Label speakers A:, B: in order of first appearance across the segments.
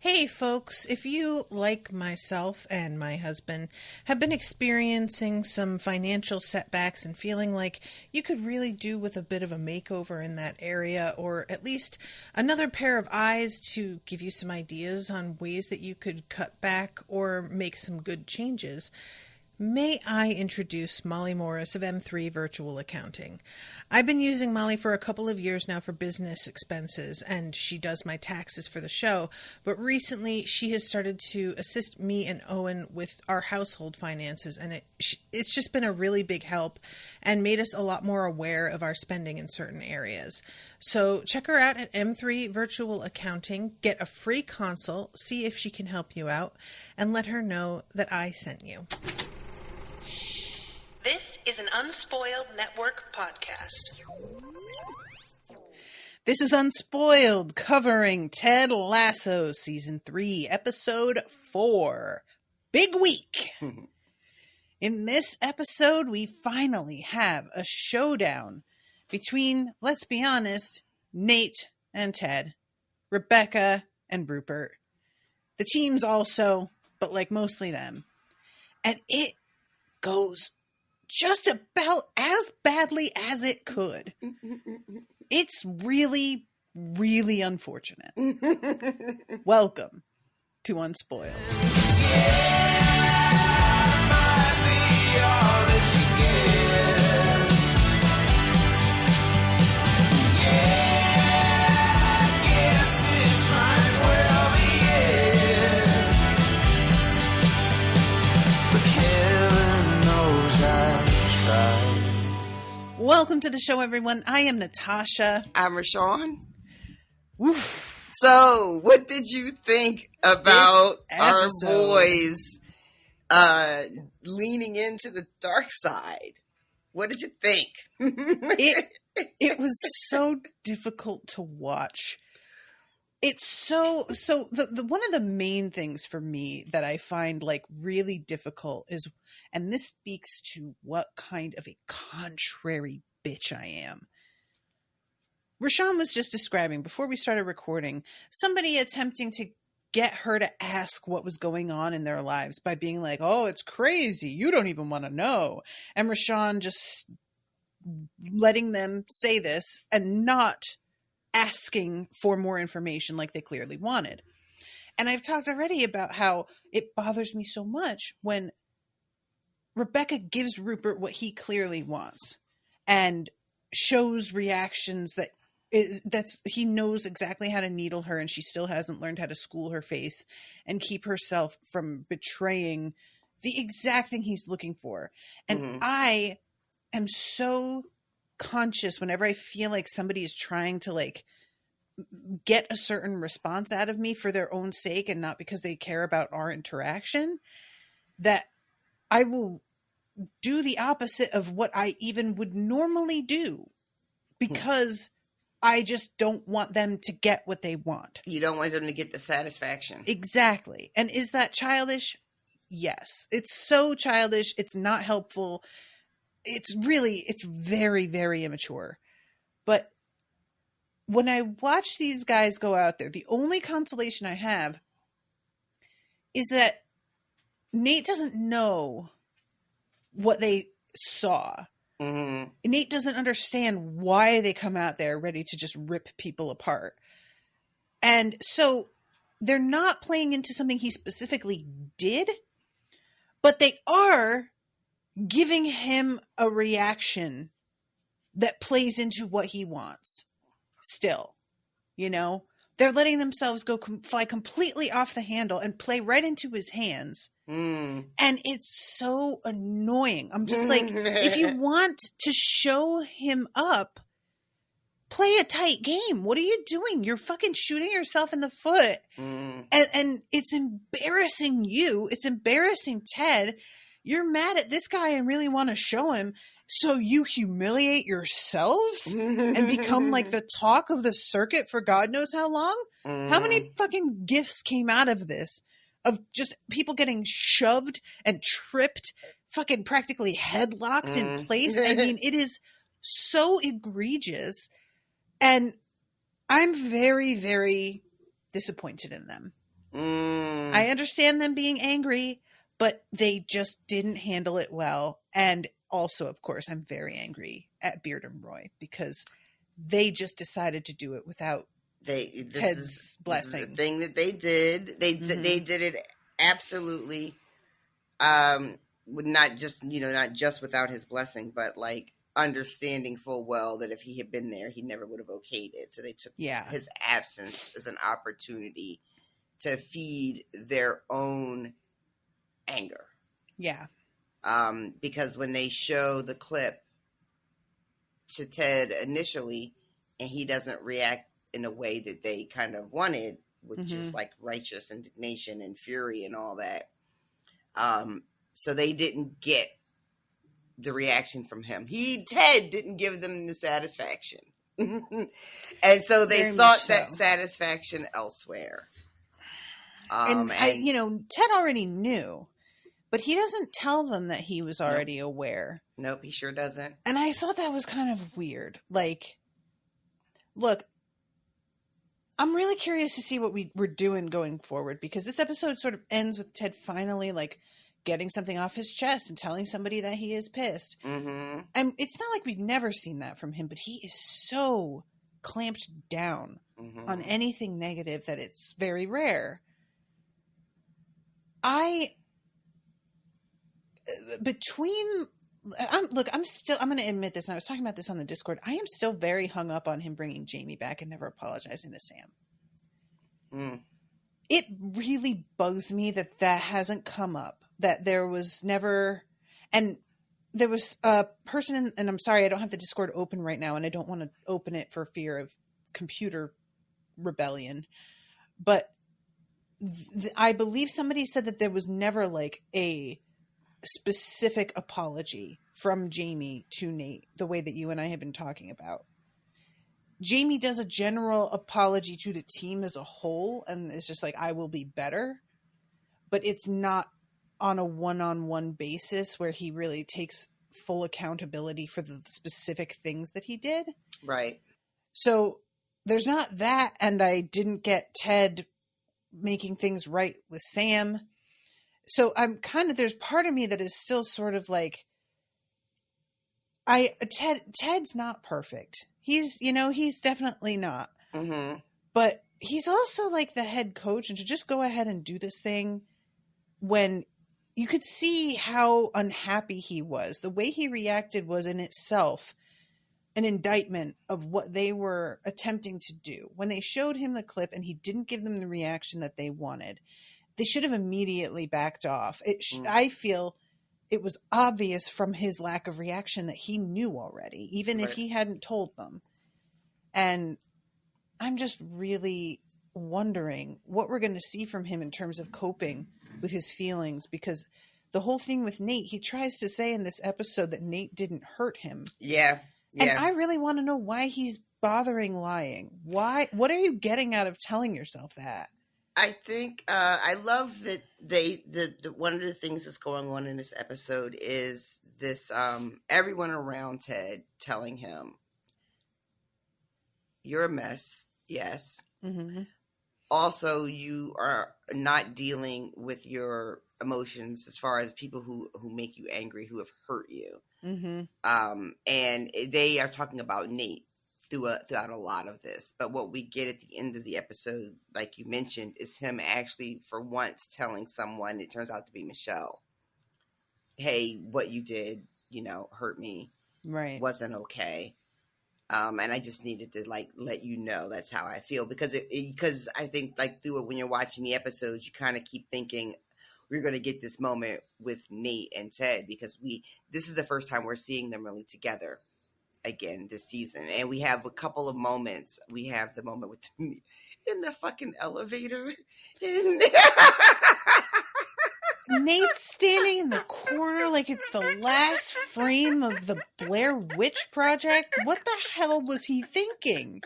A: Hey folks, if you, like myself and my husband, have been experiencing some financial setbacks and feeling like you could really do with a bit of a makeover in that area, or at least another pair of eyes to give you some ideas on ways that you could cut back or make some good changes, may I introduce Molly Morris of M3 Virtual Accounting. I've been using Molly for a couple of years now for business expenses, and she does my taxes for the show, but recently she has started to assist me and Owen with our household finances, and it's just been a really big help and made us a lot more aware of our spending in certain areas. So check her out at M3 Virtual Accounting, get a free consult, see if she can help you out, and let her know that I sent you. This is an Unspoiled Network podcast. This is Unspoiled, covering Ted Lasso, Season 3, Episode 4. Big week! In this episode, we finally have a showdown between, let's be honest, Nate and Ted, Rebecca and Rupert. The teams also, but like mostly them. And it goes just about as badly as it could. It's really, really unfortunate. Welcome to Unspoiled. Welcome to the show, everyone. I am Natasha.
B: I'm RoShawn. So, what did you think about our boys leaning into the dark side? What did you think?
A: It was so difficult to watch. It's so the one of the main things for me that I find like really difficult is, and this speaks to what kind of a contrary bitch I am. RoShawn was just describing before we started recording somebody attempting to get her to ask what was going on in their lives by being like, "Oh, it's crazy. You don't even want to know." And RoShawn just letting them say this and not asking for more information like they clearly wanted. And I've talked already about how it bothers me so much when Rebecca gives Rupert what he clearly wants and shows reactions that's he knows exactly how to needle her, and she still hasn't learned how to school her face and keep herself from betraying the exact thing he's looking for. And I am so conscious whenever I feel like somebody is trying to like get a certain response out of me for their own sake and not because they care about our interaction, that I will do the opposite of what I even would normally do because I just don't want them to get what they want.
B: You don't want them to get the satisfaction.
A: Exactly. And is that childish? Yes. It's so childish. It's not helpful. It's very, very immature. But when I watch these guys go out there, the only consolation I have is that Nate doesn't know what they saw. Nate doesn't understand why they come out there ready to just rip people apart. And so they're not playing into something he specifically did, but they are giving him a reaction that plays into what he wants still. You know, they're letting themselves fly completely off the handle and play right into his hands. And it's so annoying. I'm just like, if you want to show him up, play a tight game. What are you doing? You're fucking shooting yourself in the foot. And it's embarrassing you. It's embarrassing Ted. You're mad at this guy and really want to show him. So you humiliate yourselves and become like the talk of the circuit for God knows how long? How many fucking gifts came out of this? Of just people getting shoved and tripped, fucking practically headlocked in place. I mean, it is so egregious. And I'm very, very disappointed in them. I understand them being angry, but they just didn't handle it well. And also, of course, I'm very angry at Beard and Roy because they just decided to do it without Ted's blessing.
B: This is the thing that they did. They did it absolutely, not just without his blessing, but like understanding full well that if he had been there, he never would have okayed it. So they took his absence as an opportunity to feed their own anger.
A: Yeah.
B: Because when they show the clip to Ted initially, and he doesn't react in a way that they kind of wanted, which is like righteous indignation and fury and all that. So they didn't get the reaction from him. Ted didn't give them the satisfaction. And so they sought that satisfaction elsewhere.
A: And Ted already knew, but he doesn't tell them that he was already aware.
B: Nope, he sure doesn't.
A: And I thought that was kind of weird. Like, look, I'm really curious to see what we're doing going forward, because this episode sort of ends with Ted finally like getting something off his chest and telling somebody that he is pissed. And it's not like we've never seen that from him, but he is so clamped down on anything negative that it's very rare. I'm going to admit this, and I was talking about this on the Discord. I am still very hung up on him bringing Jamie back and never apologizing to Sam. It really bugs me that hasn't come up, that there was never, and there was a person and I'm sorry, I don't have the Discord open right now, and I don't want to open it for fear of computer rebellion, but I believe somebody said that there was never like a specific apology from Jamie to Nate, the way that you and I have been talking about. Jamie does a general apology to the team as a whole, and it's just like, I will be better, but it's not on a one-on-one basis where he really takes full accountability for the specific things that he did.
B: Right.
A: So there's not that, and I didn't get Ted making things right with Sam. So I'm there's part of me that is still sort of like, Ted's not perfect. He's definitely not. But he's also like the head coach, and to just go ahead and do this thing when you could see how unhappy he was. The way he reacted was in itself an indictment of what they were attempting to do. When they showed him the clip and he didn't give them the reaction that they wanted, they should have immediately backed off. I feel it was obvious from his lack of reaction that he knew already, even if he hadn't told them. And I'm just really wondering what we're going to see from him in terms of coping with his feelings, because the whole thing with Nate, he tries to say in this episode that Nate didn't hurt him.
B: Yeah.
A: And I really want to know why he's bothering lying. Why? What are you getting out of telling yourself that?
B: I think I love that one of the things that's going on in this episode is this everyone around Ted telling him, you're a mess, yes. Also, you are not dealing with your emotions as far as people who make you angry, who have hurt you. And they are talking about Nate throughout a lot of this. But what we get at the end of the episode, like you mentioned, is him actually for once telling someone, it turns out to be Michelle, hey, what you did, hurt me.
A: Right.
B: Wasn't okay. And I just needed to let you know that's how I feel, because because I think through it, when you're watching the episodes, you kind of keep thinking we're going to get this moment with Nate and Ted, because this is the first time we're seeing them really together again this season. And we have a couple of moments. We have the moment with in the fucking elevator.
A: Nate's standing in the corner like it's the last frame of the Blair Witch Project. What the hell was he thinking?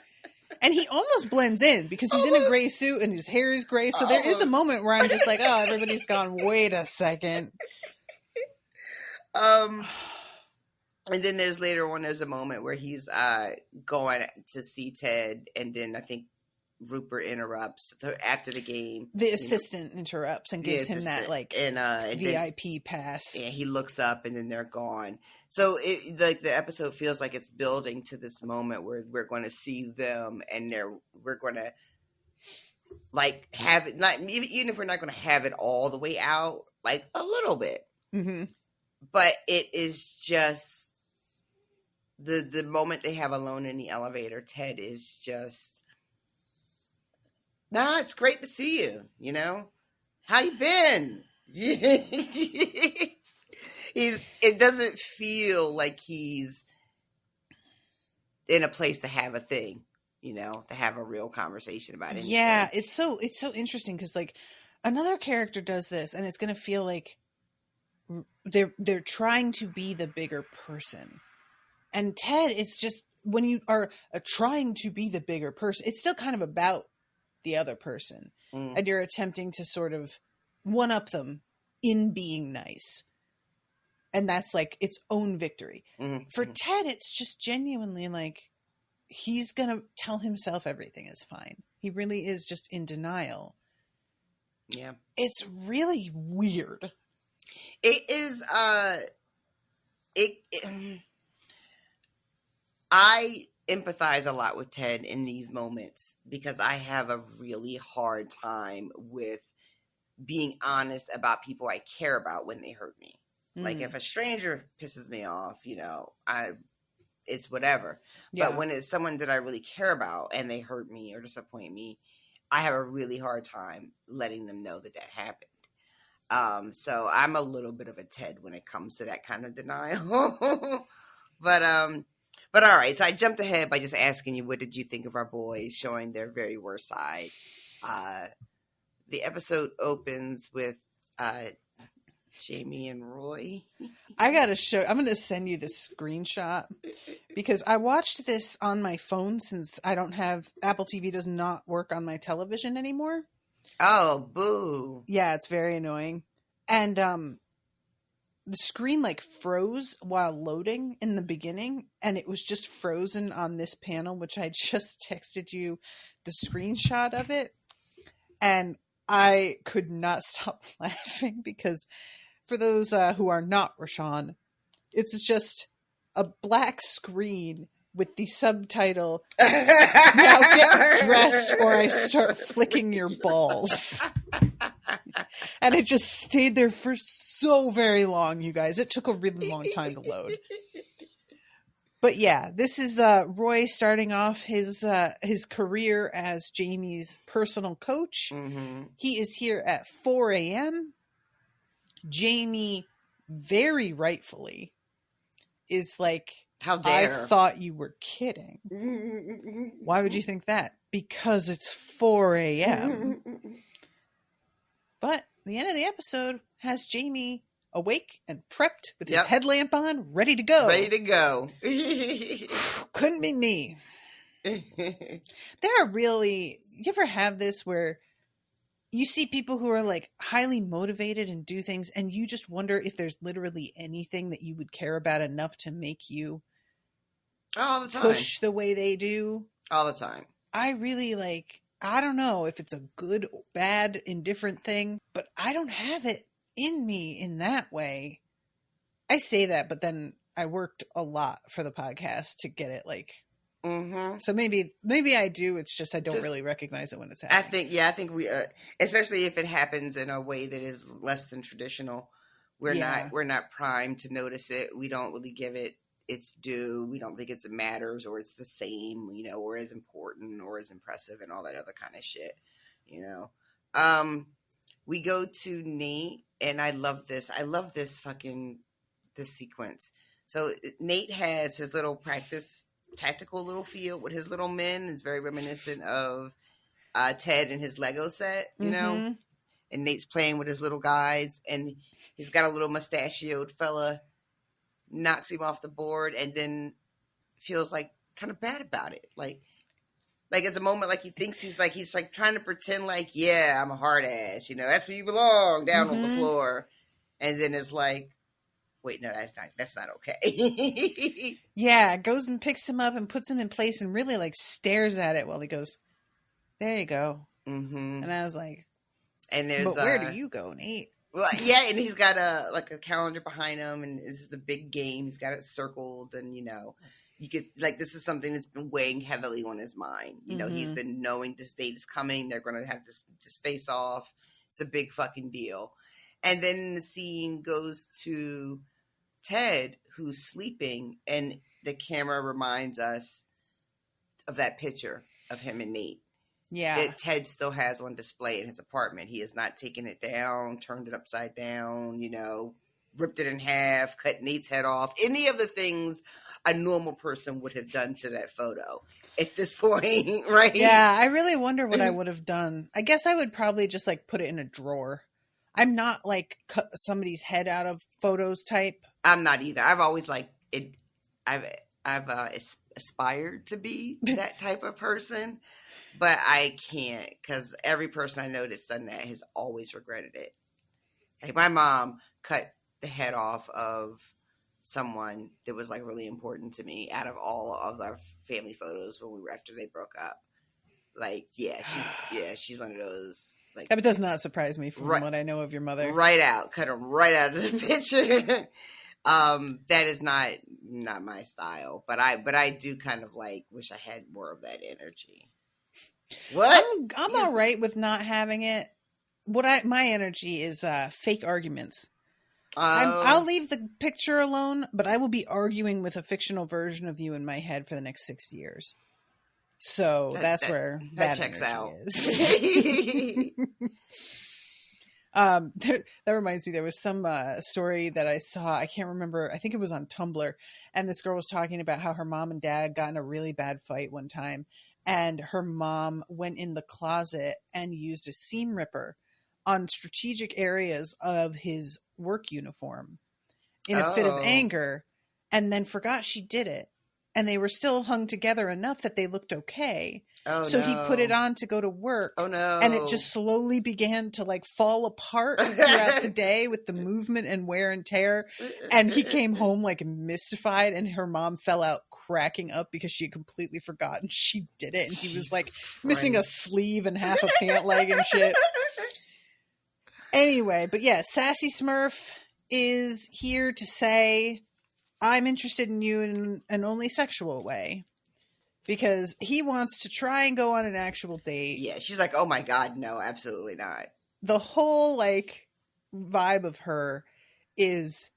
A: And he almost blends in because he's in a gray suit and his hair is gray. So there is a moment where I'm just like, oh, everybody's gone, wait a second.
B: And then there's a moment where he's going to see Ted, and then I think Rupert interrupts after the game.
A: The assistant interrupts and gives him that VIP pass.
B: And he looks up and then they're gone. So the episode feels like it's building to this moment where we're going to see them and we're going to like have it, not even if we're not going to have it all the way out, like a little bit.
A: Mm-hmm.
B: But it is just the moment they have alone in the elevator, Ted is just, nah, it's great to see you. You know, how you been? It doesn't feel like he's in a place to have a thing, you know, to have a real conversation about anything.
A: Yeah, it's so interesting because like another character does this, and it's going to feel like they're trying to be the bigger person, and Ted, it's just when you are trying to be the bigger person, it's still kind of about the other person, and you're attempting to sort of one up them in being nice. And that's like its own victory. Mm-hmm. For Ted, it's just genuinely like he's going to tell himself everything is fine. He really is just in denial.
B: Yeah.
A: It's really weird.
B: It is, I empathize a lot with Ted in these moments because I have a really hard time with being honest about people I care about when they hurt me. Like if a stranger pisses me off, you know, it's whatever. Yeah. But when it's someone that I really care about and they hurt me or disappoint me, I have a really hard time letting them know that happened. So I'm a little bit of a Ted when it comes to that kind of denial. But all right. So I jumped ahead by just asking you, what did you think of our boys showing their very worst side? The episode opens with Jamie and Roy.
A: I'm going to send you the screenshot because I watched this on my phone since Apple TV does not work on my television anymore.
B: Oh, boo.
A: Yeah, it's very annoying. And the screen like froze while loading in the beginning, and it was just frozen on this panel, which I just texted you the screenshot of it. And I could not stop laughing because for those who are not RoShawn, it's just a black screen with the subtitle, "Now get dressed or I start flicking your balls." And it just stayed there for so very long, you guys. It took a really long time to load. But yeah, this is Roy starting off his career as Jamie's personal coach. Mm-hmm. He is here at 4 a.m. Jamie, very rightfully, is like,
B: how dare.
A: I thought you were kidding. Why would you think that? Because it's 4 a.m. But the end of the episode has Jamie awake and prepped with his headlamp on, ready to go.
B: Ready to go.
A: Couldn't be me. There are really, you ever have this where you see people who are like highly motivated and do things, and you just wonder if there's literally anything that you would care about enough to make you
B: all the time
A: push the way they do?
B: All the time.
A: I really I don't know if it's a good, bad, indifferent thing, but I don't have it in me in that way. I say that, but then I worked a lot for the podcast to get it
B: mm-hmm.
A: So maybe I do. It's just I don't really recognize it when it's happening.
B: I think we, especially if it happens in a way that is less than traditional, we're not primed to notice it. We don't really give it its due. We don't think it matters or it's the same, you know, or as important or as impressive and all that other kind of shit, you know. We go to Nate, and I love this. I love this sequence. So Nate has his little tactical little field with his little men. It's very reminiscent of Ted and his Lego set, you know. And Nate's playing with his little guys, and he's got a little mustachioed fella, knocks him off the board, and then feels like kind of bad about it. Like it's a moment like he thinks he's trying to pretend like, yeah, I'm a hard ass, you know, that's where you belong, down on the floor. And then it's like, wait, no, that's not okay.
A: Yeah, goes and picks him up and puts him in place and really stares at it while he goes, There you go.
B: Mm-hmm.
A: And I was like,
B: and there's
A: but where do you go, Nate?
B: Well, yeah, and he's got a calendar behind him, and this is the big game. He's got it circled, and you could this is something that's been weighing heavily on his mind. He's been knowing this date is coming. They're going to have this face off. It's a big fucking deal. And then the scene goes to Ted, who's sleeping, and the camera reminds us of that picture of him and Nate.
A: Yeah.
B: That Ted still has on display in his apartment. He has not taken it down, turned it upside down, ripped it in half, cut Nate's head off. Any of the things a normal person would have done to that photo at this point, right?
A: Yeah, I really wonder what I would have done. I guess I would probably just put it in a drawer. I'm not cut somebody's head out of photos type.
B: I'm not either. I've always it. I've aspired to be that type of person. But I can't, because every person I know that's done that has always regretted it. My mom cut the head off of someone that was really important to me out of all of our family photos after they broke up. She's one of those.
A: That does not surprise me from what I know of your mother.
B: Right out, cut them right out of the picture. That is not my style. But I do kind of wish I had more of that energy. What?
A: I'm all right with not having it. My energy is fake arguments. I'll leave the picture alone, but I will be arguing with a fictional version of you in my head for the next 6 years. So that's where that checks out. Is. That reminds me, there was some story that I saw. I can't remember. I think it was on Tumblr, and this girl was talking about how her mom and dad got in a really bad fight one time. And her mom went in the closet and used a seam ripper on strategic areas of his work uniform in a fit of anger, and then forgot she did it. And they were still hung together enough that they looked okay. So he put it on to go to work.
B: Oh no.
A: And it just slowly began to fall apart throughout the day with the movement and wear and tear. And he came home mystified, and her mom fell out cracking up because she had completely forgotten she did it. And he was missing a sleeve and half a pant leg and shit. Anyway, but yeah, Sassy Smurf is here to say, I'm interested in you in an only sexual way. Because he wants to try and go on an actual date.
B: Yeah, she's like, oh my God, no, absolutely not.
A: The whole vibe of her is,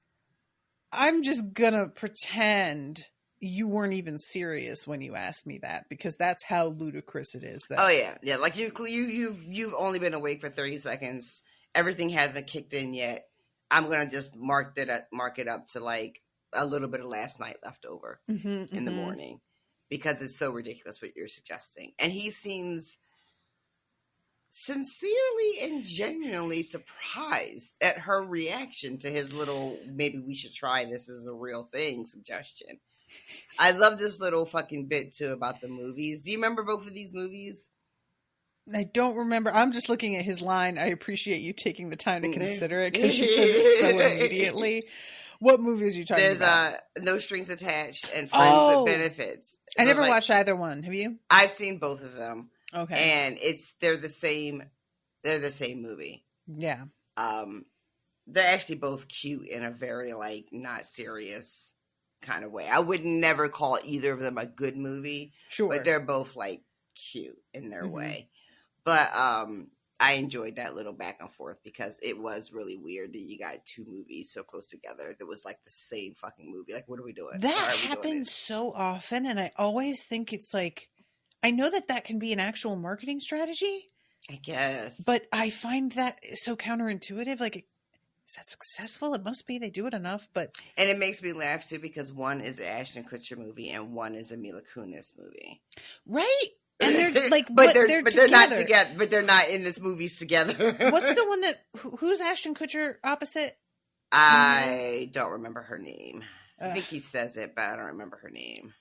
A: I'm just gonna pretend you weren't even serious when you asked me that, because that's how ludicrous it is.
B: Oh yeah. You've only been awake for 30 seconds. Everything hasn't kicked in yet. I'm gonna just mark it up to a little bit of last night left over in the morning. Because it's so ridiculous what you're suggesting. And he seems sincerely and genuinely surprised at her reaction to his little, maybe we should try this as a real thing suggestion. I love this little fucking bit too about the movies. Do you remember both of these movies?
A: I don't remember. I'm just looking at his line. I appreciate you taking the time to consider it, because she says it so immediately. What movies are you talking about?
B: There's No Strings Attached and Friends with Benefits.
A: I never watched either one. Have you?
B: I've seen both of them.
A: Okay.
B: And they're the same movie.
A: Yeah.
B: They're actually both cute in a very not serious kind of way. I would never call either of them a good movie.
A: Sure.
B: But they're both cute in their way. But I enjoyed that little back and forth, because it was really weird that you got two movies so close together that was the same fucking movie. What are we doing?
A: That happens so often, and I always think it's I know that can be an actual marketing strategy,
B: I guess,
A: but I find that so counterintuitive. Is that successful? It must be. They do it enough,
B: and it makes me laugh too, because one is an Ashton Kutcher movie and one is a Mila Kunis movie,
A: right? And they're
B: they're not together. But they're not in this movies together.
A: What's the one who's Ashton Kutcher opposite?
B: I don't remember her name. I think he says it, but I don't remember her name.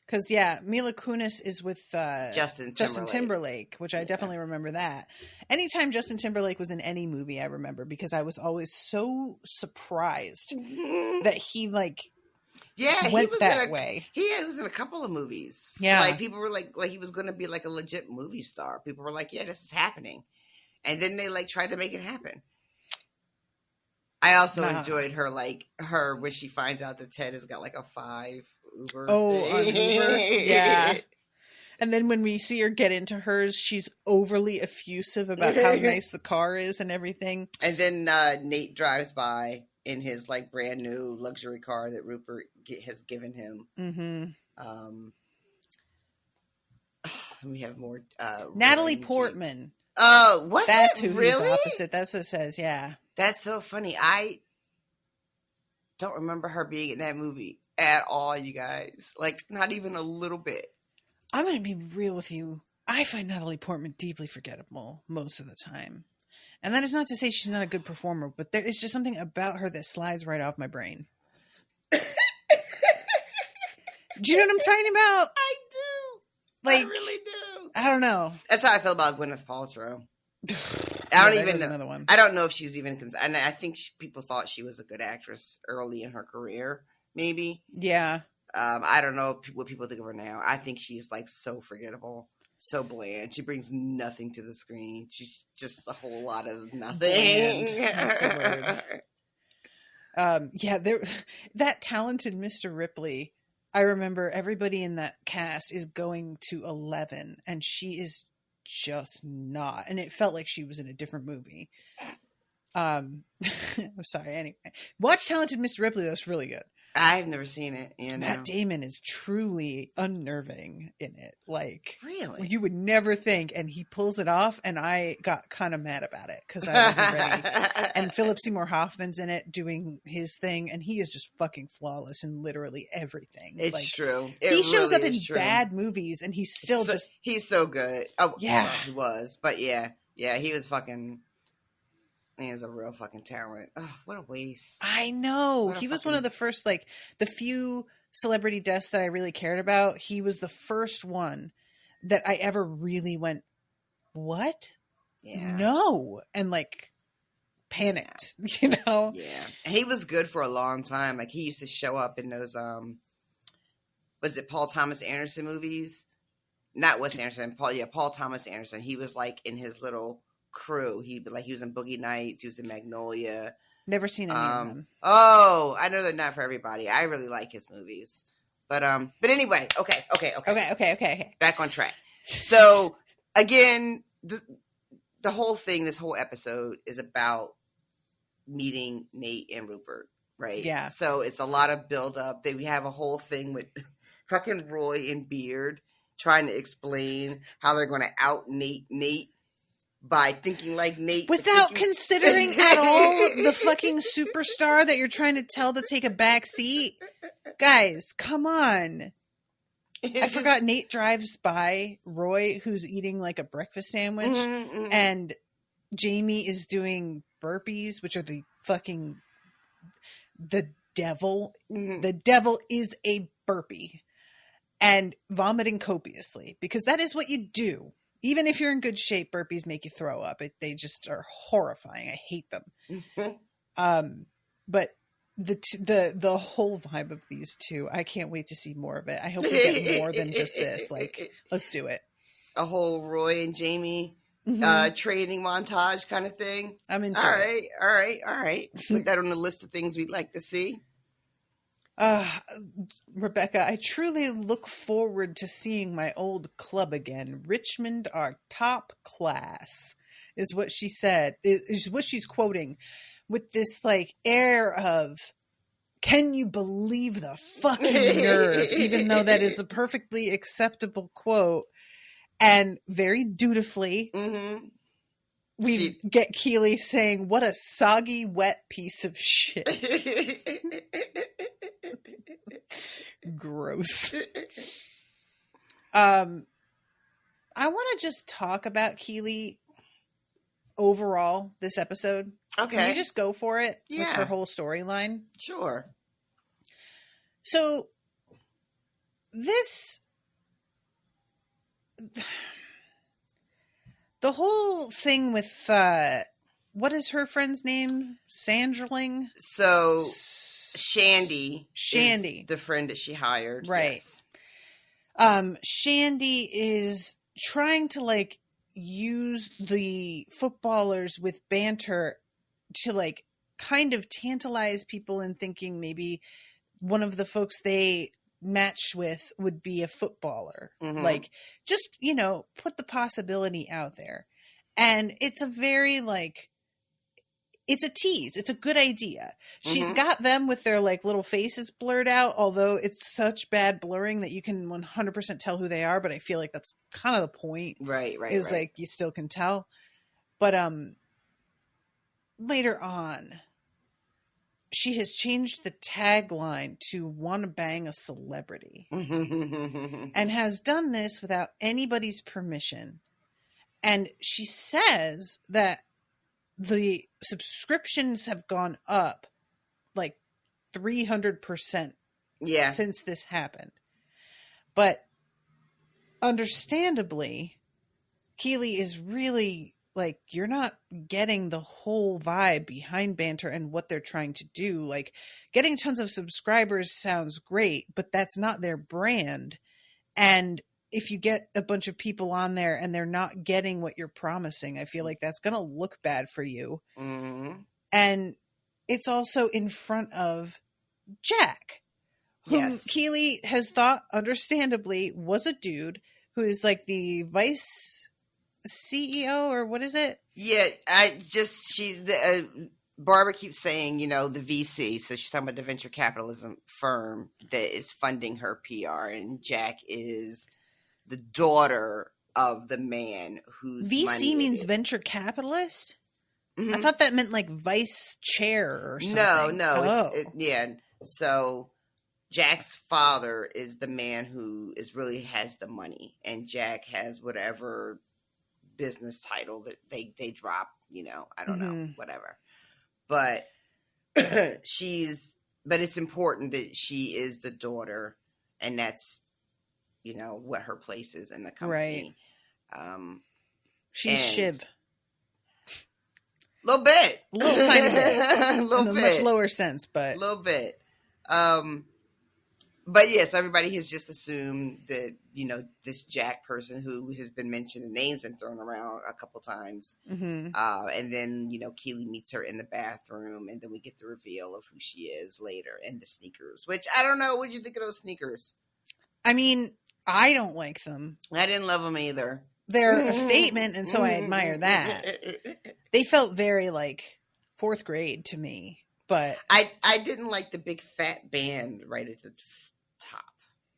A: Because Mila Kunis is with Justin Timberlake, which I definitely remember that. Anytime Justin Timberlake was in any movie, I remember, because I was always so surprised that he
B: Yeah,
A: went that way.
B: He was in a couple of movies.
A: Yeah.
B: Like people were like he was going to be like a legit movie star. People were like, yeah, this is happening. And then they like tried to make it happen. I also enjoyed her when she finds out that Ted has got like a 5 Uber.
A: On Uber? Yeah. And then when we see her get into hers, she's overly effusive about how nice the car is and everything.
B: And then Nate drives by in his like brand new luxury car that Rupert has given him.
A: Mm-hmm.
B: We have more.
A: Natalie Portman.
B: Oh, what's
A: that's
B: that?
A: Who
B: Really?
A: he's opposite. That's what it says. Yeah.
B: That's so funny. I don't remember her being in that movie at all, you guys. Like, not even a little bit.
A: I'm going to be real with you. I find Natalie Portman deeply forgettable most of the time. And that is not to say she's not a good performer, but there is just something about her that slides right off my brain. Do you know what I'm talking about?
B: I do. I really do.
A: I don't know.
B: That's how I feel about Gwyneth Paltrow. I don't even know.
A: Another one.
B: I don't know if she's even and I think people thought she was a good actress early in her career, maybe.
A: Yeah.
B: I don't know what people think of her now. I think she's like so forgettable, so bland. She brings nothing to the screen. She's just a whole lot of nothing.
A: That's the word. Yeah, that talented Mr. Ripley. I remember everybody in that cast is going to 11, and she is just not. And it felt like she was in a different movie. I'm sorry. Anyway, watch Talented Mr. Ripley. That's really good.
B: I've never seen it.
A: Matt Damon is truly unnerving in it. Like,
B: really,
A: you would never think, and he pulls it off. And I got kind of mad about it because I wasn't ready. And Philip Seymour Hoffman's in it doing his thing, and he is just fucking flawless in literally everything.
B: It's
A: like,
B: true.
A: He shows up in bad movies, and he's still
B: he's so good. Oh
A: yeah,
B: well, he was, but yeah, he was fucking. He is a real fucking talent. Oh, what a waste.
A: I know. He was one of the first, like, the few celebrity deaths that I really cared about. He was the first one that I ever really went, what?
B: Yeah.
A: No. And, like, panicked, you know?
B: Yeah. And he was good for a long time. Like, he used to show up in those, was it Paul Thomas Anderson movies? Not Wes Anderson. Paul Thomas Anderson. He was, like, in his little crew. He was in Boogie Nights. He was in Magnolia.
A: Never seen any of them.
B: Oh, I know they're not for everybody. I really like his movies, but anyway, okay. Back on track. So again, the whole thing, this whole episode is about meeting Nate and Rupert, right?
A: Yeah.
B: So it's a lot of build up. We have a whole thing with fucking Roy and Beard trying to explain how they're going to out Nate by thinking like Nate.
A: Without considering at all the fucking superstar that you're trying to tell to take a back seat. Guys, come on. I forgot Nate drives by Roy, who's eating like a breakfast sandwich, and Jamie is doing burpees, which are the devil. The devil is a burpee. And vomiting copiously, because that is what you do. Even if you're in good shape, burpees make you throw up. They just are horrifying. I hate them. But the whole vibe of these two, I can't wait to see more of it. I hope we get more than just this. Like, let's do it.
B: A whole Roy and Jamie training montage kind of thing.
A: I'm into it.
B: All right. Put that on the list of things we'd like to see.
A: Rebecca, I truly look forward to seeing my old club again. Richmond are top class, is what she said, is what she's quoting, with this like air of, can you believe the fucking nerve, even though that is a perfectly acceptable quote. And very dutifully, we get Keeley saying, what a soggy, wet piece of shit. Gross. I want to just talk about Keeley overall this episode.
B: Okay.
A: Can you just go for it with
B: Yeah.
A: her whole storyline?
B: Sure.
A: So the whole thing with what is her friend's name? Sandrling?
B: So Shandy.
A: Shandy.
B: Is the friend that she hired.
A: Right.
B: Yes.
A: Shandy is trying to like use the footballers with banter to like kind of tantalize people in thinking maybe one of the folks they match with would be a footballer.
B: Mm-hmm.
A: Like, just, you know, put the possibility out there. And it's a very like, it's a tease. It's a good idea. She's got them with their like little faces blurred out, although it's such bad blurring that you can 100% tell who they are. But I feel like that's kind of the point.
B: Right.
A: Is like, you still can tell. But later on, she has changed the tagline to "Wanna Bang a Celebrity," and has done this without anybody's permission. And she says that the subscriptions have gone up like 300% since this happened. But understandably, Keely is really like, you're not getting the whole vibe behind banter and what they're trying to do. Like, getting tons of subscribers sounds great, but that's not their brand. And if you get a bunch of people on there and they're not getting what you're promising, I feel like that's going to look bad for you.
B: Mm-hmm.
A: And it's also in front of Jack, whom Keely has thought, understandably, was a dude who is like the vice CEO, or what is it?
B: Yeah, Barbara keeps saying, you know, the VC. So she's talking about the venture capitalism firm that is funding her PR. And Jack is the daughter of the man whose
A: VC
B: money
A: means venture capitalist? Mm-hmm. I thought that meant like vice chair or something.
B: No. So Jack's father is the man who really has the money, and Jack has whatever business title that they drop, you know, I don't know, whatever. But but it's important that she is the daughter, and that's, you know, what her place is in the company. Right.
A: She's Shiv.
B: A little bit.
A: A little tiny bit.
B: A little
A: in
B: bit.
A: A much lower sense, but.
B: A little bit. But yes, everybody has just assumed that, you know, this Jack person who has been mentioned, the name's been thrown around a couple times. Mm-hmm. And then, you know, Keely meets her in the bathroom, and then we get the reveal of who she is later, and the sneakers, which I don't know. What did you think of those sneakers?
A: I mean, I don't like them.
B: I didn't love them either.
A: They're a statement, and so I admire that. They felt very like 4th grade to me, but
B: I didn't like the big fat band right at the top.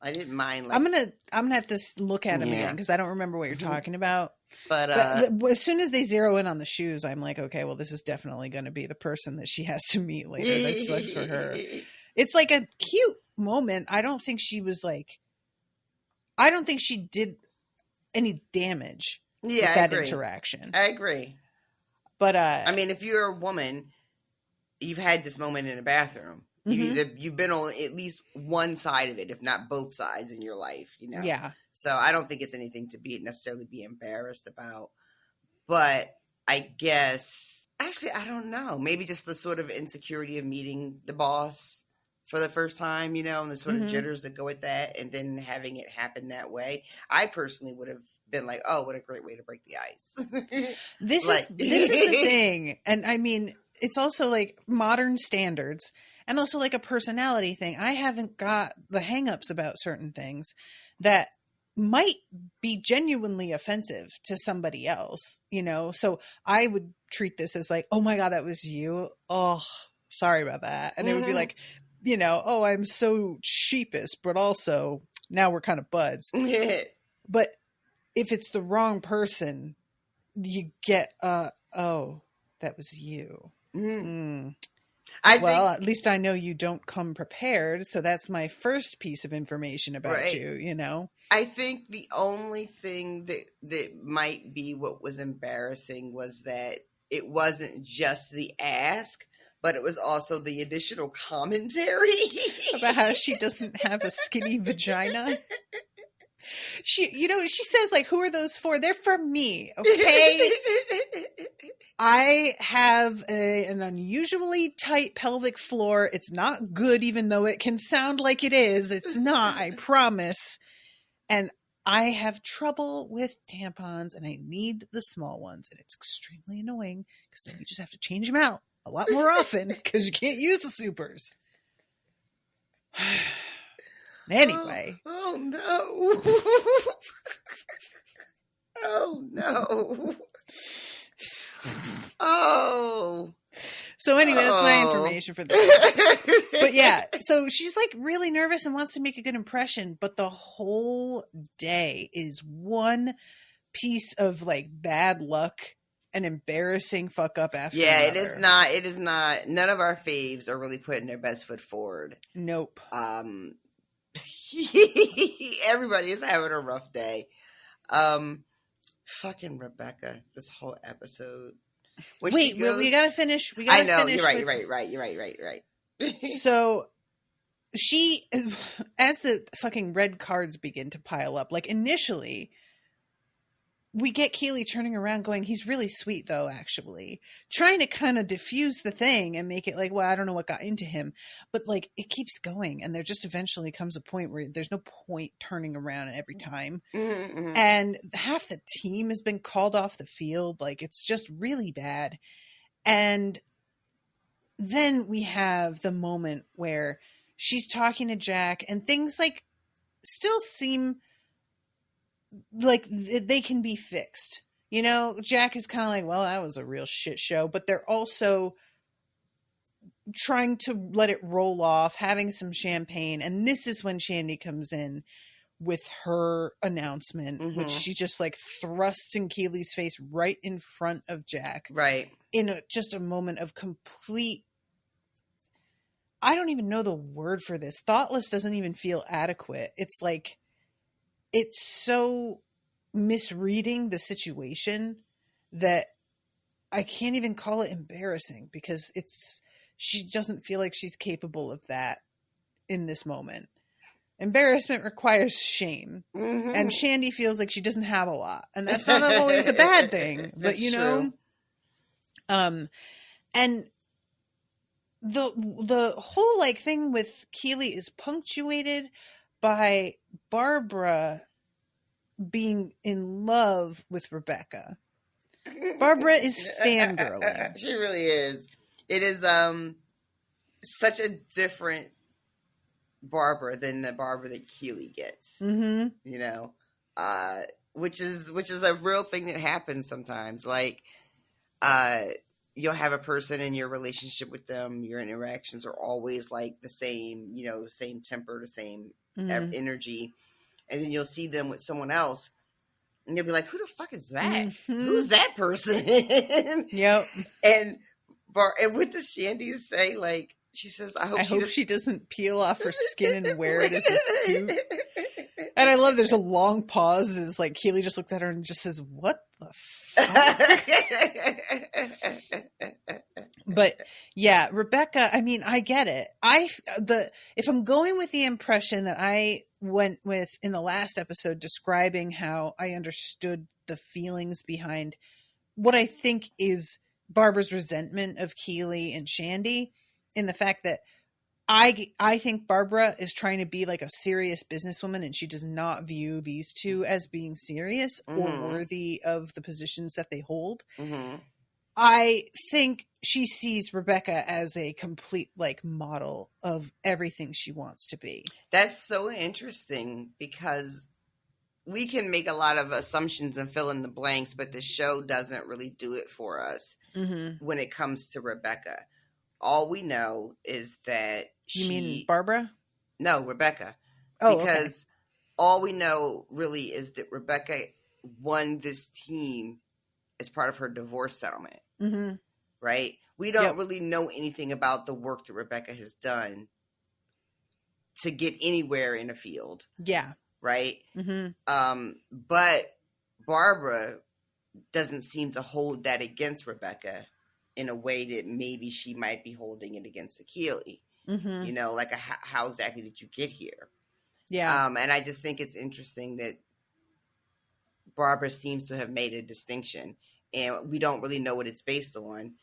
B: I didn't mind. Like,
A: I'm gonna have to look at them again because I don't remember what you're talking about. But as soon as they zero in on the shoes, I'm like, okay, well, this is definitely going to be the person that she has to meet later. That sucks for her. It's like a cute moment. I don't think she did any damage with that interaction.
B: I agree.
A: But
B: I mean, if you're a woman, you've had this moment in a bathroom. You've been on at least one side of it, if not both sides in your life, you know?
A: Yeah.
B: So I don't think it's anything to necessarily be embarrassed about. But I guess, actually, I don't know. Maybe just the sort of insecurity of meeting the boss for the first time, you know, and the sort of jitters that go with that, and then having it happen that way. I personally would have been like, oh, what a great way to break the ice.
A: This is the thing. And I mean, it's also like modern standards. And also like a personality thing. I haven't got the hangups about certain things that might be genuinely offensive to somebody else, you know? So I would treat this as like, oh my God, that was you. Oh, sorry about that. And it would be like, you know, oh, I'm so sheepish, but also now we're kind of buds. But if it's the wrong person, you get, oh, that was you. At least I know you don't come prepared. So that's my first piece of information about you, you know?
B: I think the only thing that might be what was embarrassing was that it wasn't just the ask, but it was also the additional commentary.
A: About how she doesn't have a skinny vagina. She says like, who are those for? They're for me. Okay. I have an unusually tight pelvic floor. It's not good, even though it can sound like it is. It's not, I promise. And I have trouble with tampons, and I need the small ones. And it's extremely annoying because then you just have to change them out a lot more often because you can't use the supers. Anyway.
B: Oh no. Oh no. Oh.
A: So anyway, that's my information for this. But yeah, so she's like really nervous and wants to make a good impression, but the whole day is one piece of like bad luck and embarrassing fuck up after
B: Yeah,
A: another.
B: it is not. None of our faves are really putting their best foot forward.
A: Nope.
B: Everybody is having a rough day. Fucking Rebecca, this whole episode.
A: Wait, we gotta finish. We gotta finish.
B: You're right.
A: So she, as the fucking red cards begin to pile up, like initially, we get Keely turning around going, he's really sweet though, actually. Trying to kind of diffuse the thing and make it like, well, I don't know what got into him. But like, it keeps going. And there just eventually comes a point where there's no point turning around every time.
B: Mm-hmm.
A: And half the team has been called off the field. Like, it's just really bad. And then we have the moment where she's talking to Jack and things like still seem like they can be fixed. You know, Jack is kind of like, well, that was a real shit show, but they're also trying to let it roll off, having some champagne. And this is when Shandy comes in with her announcement, which she just like thrusts in Keely's face right in front of Jack.
B: Right.
A: In just a moment of complete, I don't even know the word for this. Thoughtless doesn't even feel adequate. It's like, it's so misreading the situation that I can't even call it embarrassing because she doesn't feel like she's capable of that in this moment. Embarrassment requires shame. And Shandy feels like she doesn't have a lot. And that's not always a bad thing. But you know, and the whole like thing with Keely is punctuated by Barbara being in love with Rebecca. Barbara is fangirling.
B: She really is. It is such a different Barbara than the Barbara that Keely gets. You know, which is a real thing that happens sometimes. Like, you'll have a person in your relationship with them, your interactions are always like the same, you know, same temper, the same energy. And then you'll see them with someone else and you'll be like, who the fuck is that? Who's that person?
A: Yep.
B: And what does Shandy say? Like, she says, I hope
A: she doesn't peel off her skin and wear it as a suit. And I love there's a long pause as like Keely just looks at her and just says, what the fuck? But yeah, Rebecca, I mean, I get it. If I'm going with the impression that I went with in the last episode describing how I understood the feelings behind what I think is Barbara's resentment of Keely and Shandy, in the fact that I think Barbara is trying to be like a serious businesswoman and she does not view these two as being serious or worthy of the positions that they hold. I think she sees Rebecca as a complete like model of everything she wants to be.
B: That's so interesting because we can make a lot of assumptions and fill in the blanks, but the show doesn't really do it for us when it comes to Rebecca. All we know is that
A: You mean Barbara?
B: No, Rebecca.
A: Oh,
B: because all we know really is that Rebecca won this team as part of her divorce settlement. Right? We don't really know anything about the work that Rebecca has done to get anywhere in a field.
A: Yeah.
B: Right? But Barbara doesn't seem to hold that against Rebecca in a way that maybe she might be holding it against Keely. You know, like how exactly did you get here?
A: Yeah.
B: And I just think it's interesting that Barbara seems to have made a distinction. and we don't really know what it's based on.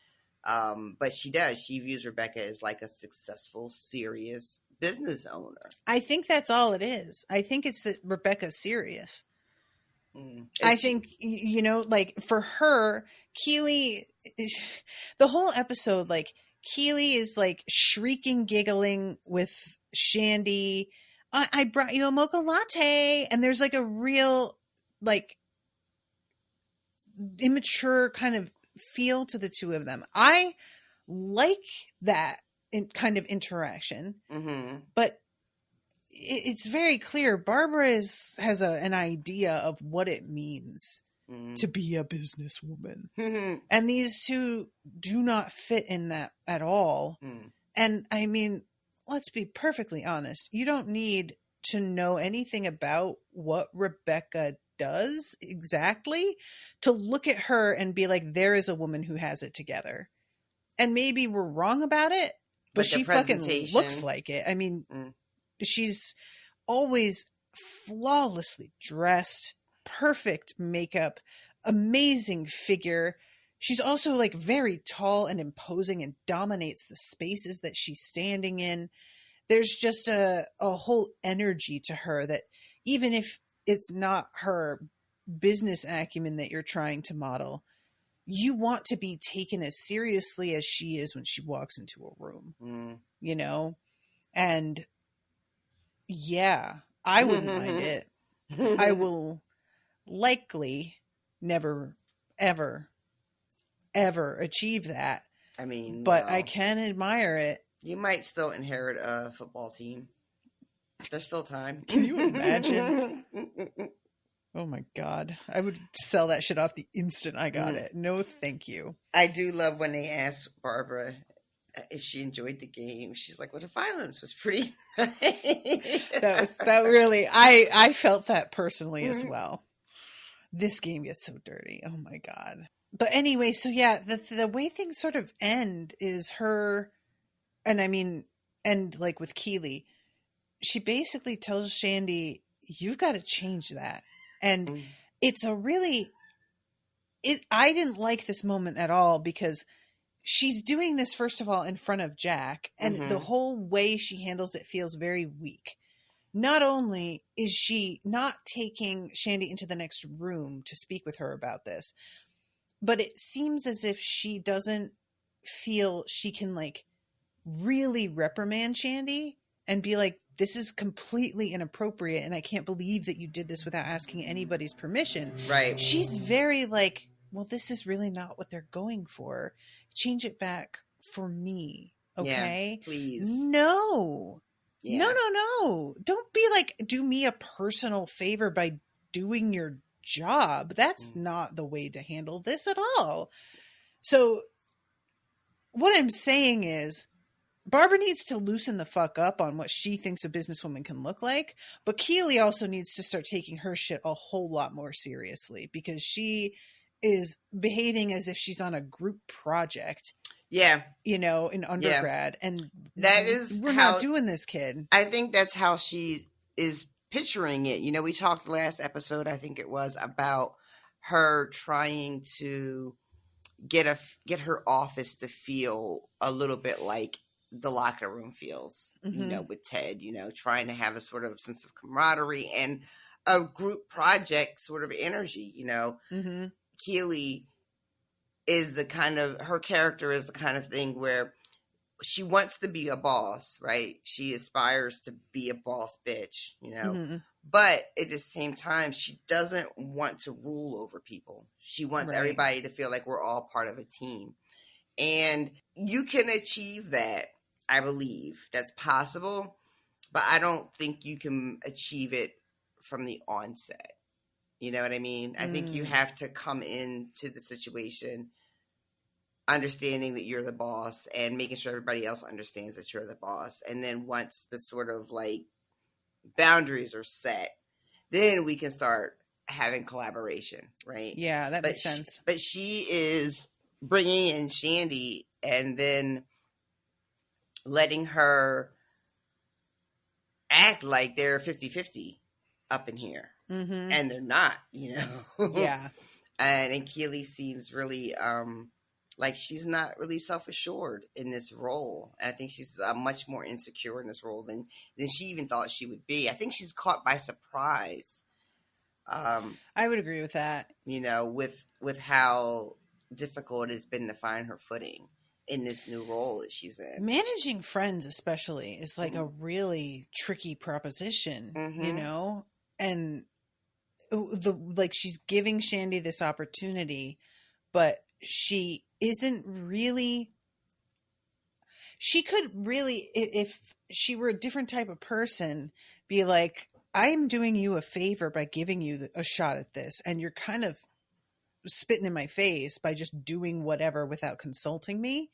B: But she does. She views Rebecca as like a successful, serious business owner.
A: I think that's all it is. I think it's that Rebecca's serious. I think, you know, like for her, Keely, the whole episode, like Keely is like shrieking, giggling with Shandy. I brought you a mocha latte. And there's like a real, like, immature kind of feel to the two of them. I like that kind of interaction, but it's very clear Barbara has an idea of what it means to be a businesswoman. And these two do not fit in that at all. And I mean, let's be perfectly honest. You don't need to know anything about what Rebecca does exactly to look at her and be like, there is a woman who has it together. And maybe we're wrong about it, but she fucking looks like it. I mean, she's always flawlessly dressed, perfect makeup, amazing figure. She's also like very tall and imposing and dominates the spaces that she's standing in. There's just a whole energy to her that even if it's not her business acumen that you're trying to model, you want to be taken as seriously as she is when she walks into a room, you know? And yeah, I wouldn't mind it. I will likely never, ever, ever achieve that.
B: I mean,
A: but I can admire it.
B: You might still inherit a football team. There's still time.
A: Can you imagine? Oh my God. I would sell that shit off the instant I got it. No, thank you.
B: I do love when they ask Barbara if she enjoyed the game. She's like, well, the violence was pretty
A: that really, I felt that personally as well. This game gets so dirty. Oh my God. But anyway, so yeah, the way things sort of end is her, and I mean, and like with Keely, she basically tells Shandy, you've got to change that. And it's a really, I didn't like this moment at all because she's doing this, first of all, in front of Jack. And the whole way she handles it feels very weak. Not only is she not taking Shandy into the next room to speak with her about this, but it seems as if she doesn't feel she can like really reprimand Shandy and be like, this is completely inappropriate and I can't believe that you did this without asking anybody's permission.
B: Right. She's
A: very like, well, this is really not what they're going for. Change it back for me. Okay.
B: Yeah, please.
A: No.
B: Yeah.
A: No. Don't be like, do me a personal favor by doing your job. That's not the way to handle this at all. So what I'm saying is, Barbara needs to loosen the fuck up on what she thinks a businesswoman can look like. But Keely also needs to start taking her shit a whole lot more seriously because she is behaving as if she's on a group project.
B: Yeah.
A: You know, in undergrad. Yeah. And
B: that is
A: we're not doing this, kid.
B: I think that's how she is picturing it. You know, we talked last episode, I think it was, about her trying to get her office to feel a little bit like the locker room feels, you know, with Ted, you know, trying to have a sort of sense of camaraderie and a group project sort of energy, you know. Keely is the kind of, her character is the kind of thing where she wants to be a boss, right? She aspires to be a boss bitch, you know, but at the same time, she doesn't want to rule over people. She wants everybody to feel like we're all part of a team. And you can achieve that. I believe that's possible, but I don't think you can achieve it from the onset. You know what I mean? I think you have to come into the situation understanding that you're the boss and making sure everybody else understands that you're the boss. And then once the sort of like boundaries are set, then we can start having collaboration, right?
A: Yeah, that makes sense.
B: But she is bringing in Shandy and then letting her act like they're 50-50 up in here. And they're not, you know?
A: Yeah.
B: And Keely seems really like she's not really self-assured in this role. And I think she's much more insecure in this role than she even thought she would be. I think she's caught by surprise.
A: I would agree with that.
B: You know, with how difficult it's been to find her footing in this new role that she's in.
A: Managing friends especially is like a really tricky proposition, you know? And she's giving Shandy this opportunity, but she isn't really. She could really, if she were a different type of person, be like, I'm doing you a favor by giving you a shot at this, and you're kind of spitting in my face by just doing whatever without consulting me.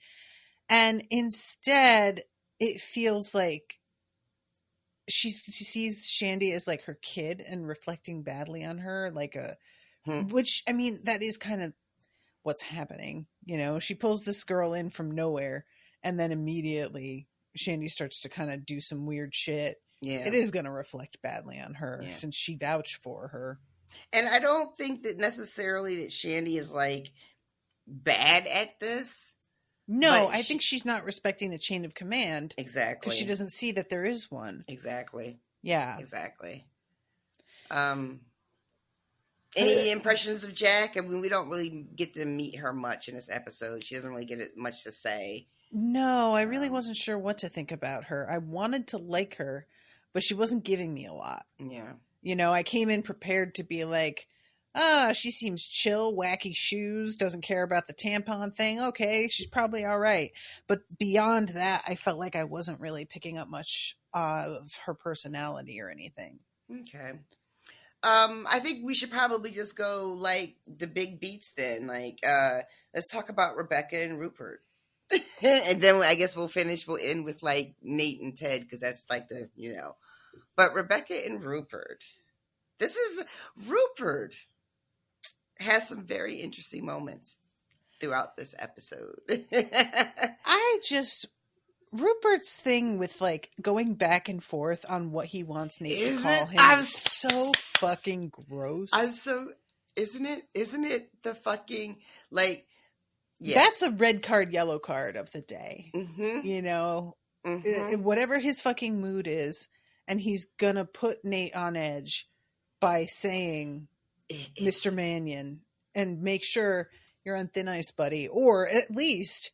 A: And instead, it feels like she sees Shandy as like her kid and reflecting badly on her, like which, I mean, that is kind of what's happening. You know, she pulls this girl in from nowhere, and then immediately Shandy starts to kind of do some weird shit. Yeah. It is going to reflect badly on her since she vouched for her.
B: And I don't think that necessarily that Shandy is like bad at this.
A: No, I think she's not respecting the chain of command.
B: Exactly.
A: Because she doesn't see that there is one.
B: Exactly.
A: Yeah.
B: Exactly. Any impressions of Jack? I mean, we don't really get to meet her much in this episode. She doesn't really get much to say.
A: No, I really wasn't sure what to think about her. I wanted to like her, but she wasn't giving me a lot.
B: Yeah.
A: You know, I came in prepared to be like, she seems chill, wacky shoes, doesn't care about the tampon thing. Okay, she's probably all right. But beyond that, I felt like I wasn't really picking up much of her personality or anything.
B: Okay. I think we should probably just go like the big beats then. Like, let's talk about Rebecca and Rupert. And then I guess we'll end with like Nate and Ted, because that's like the, you know. But Rebecca and Rupert. Rupert has some very interesting moments throughout this episode.
A: Rupert's thing with like going back and forth on what he wants Nate to call him is so fucking gross.
B: Isn't it the fucking like, yeah.
A: That's a red card, yellow card of the day. Mm-hmm. You know, whatever his fucking mood is, and he's gonna put Nate on edge by saying Mr. Mannion and make sure you're on thin ice, buddy, or at least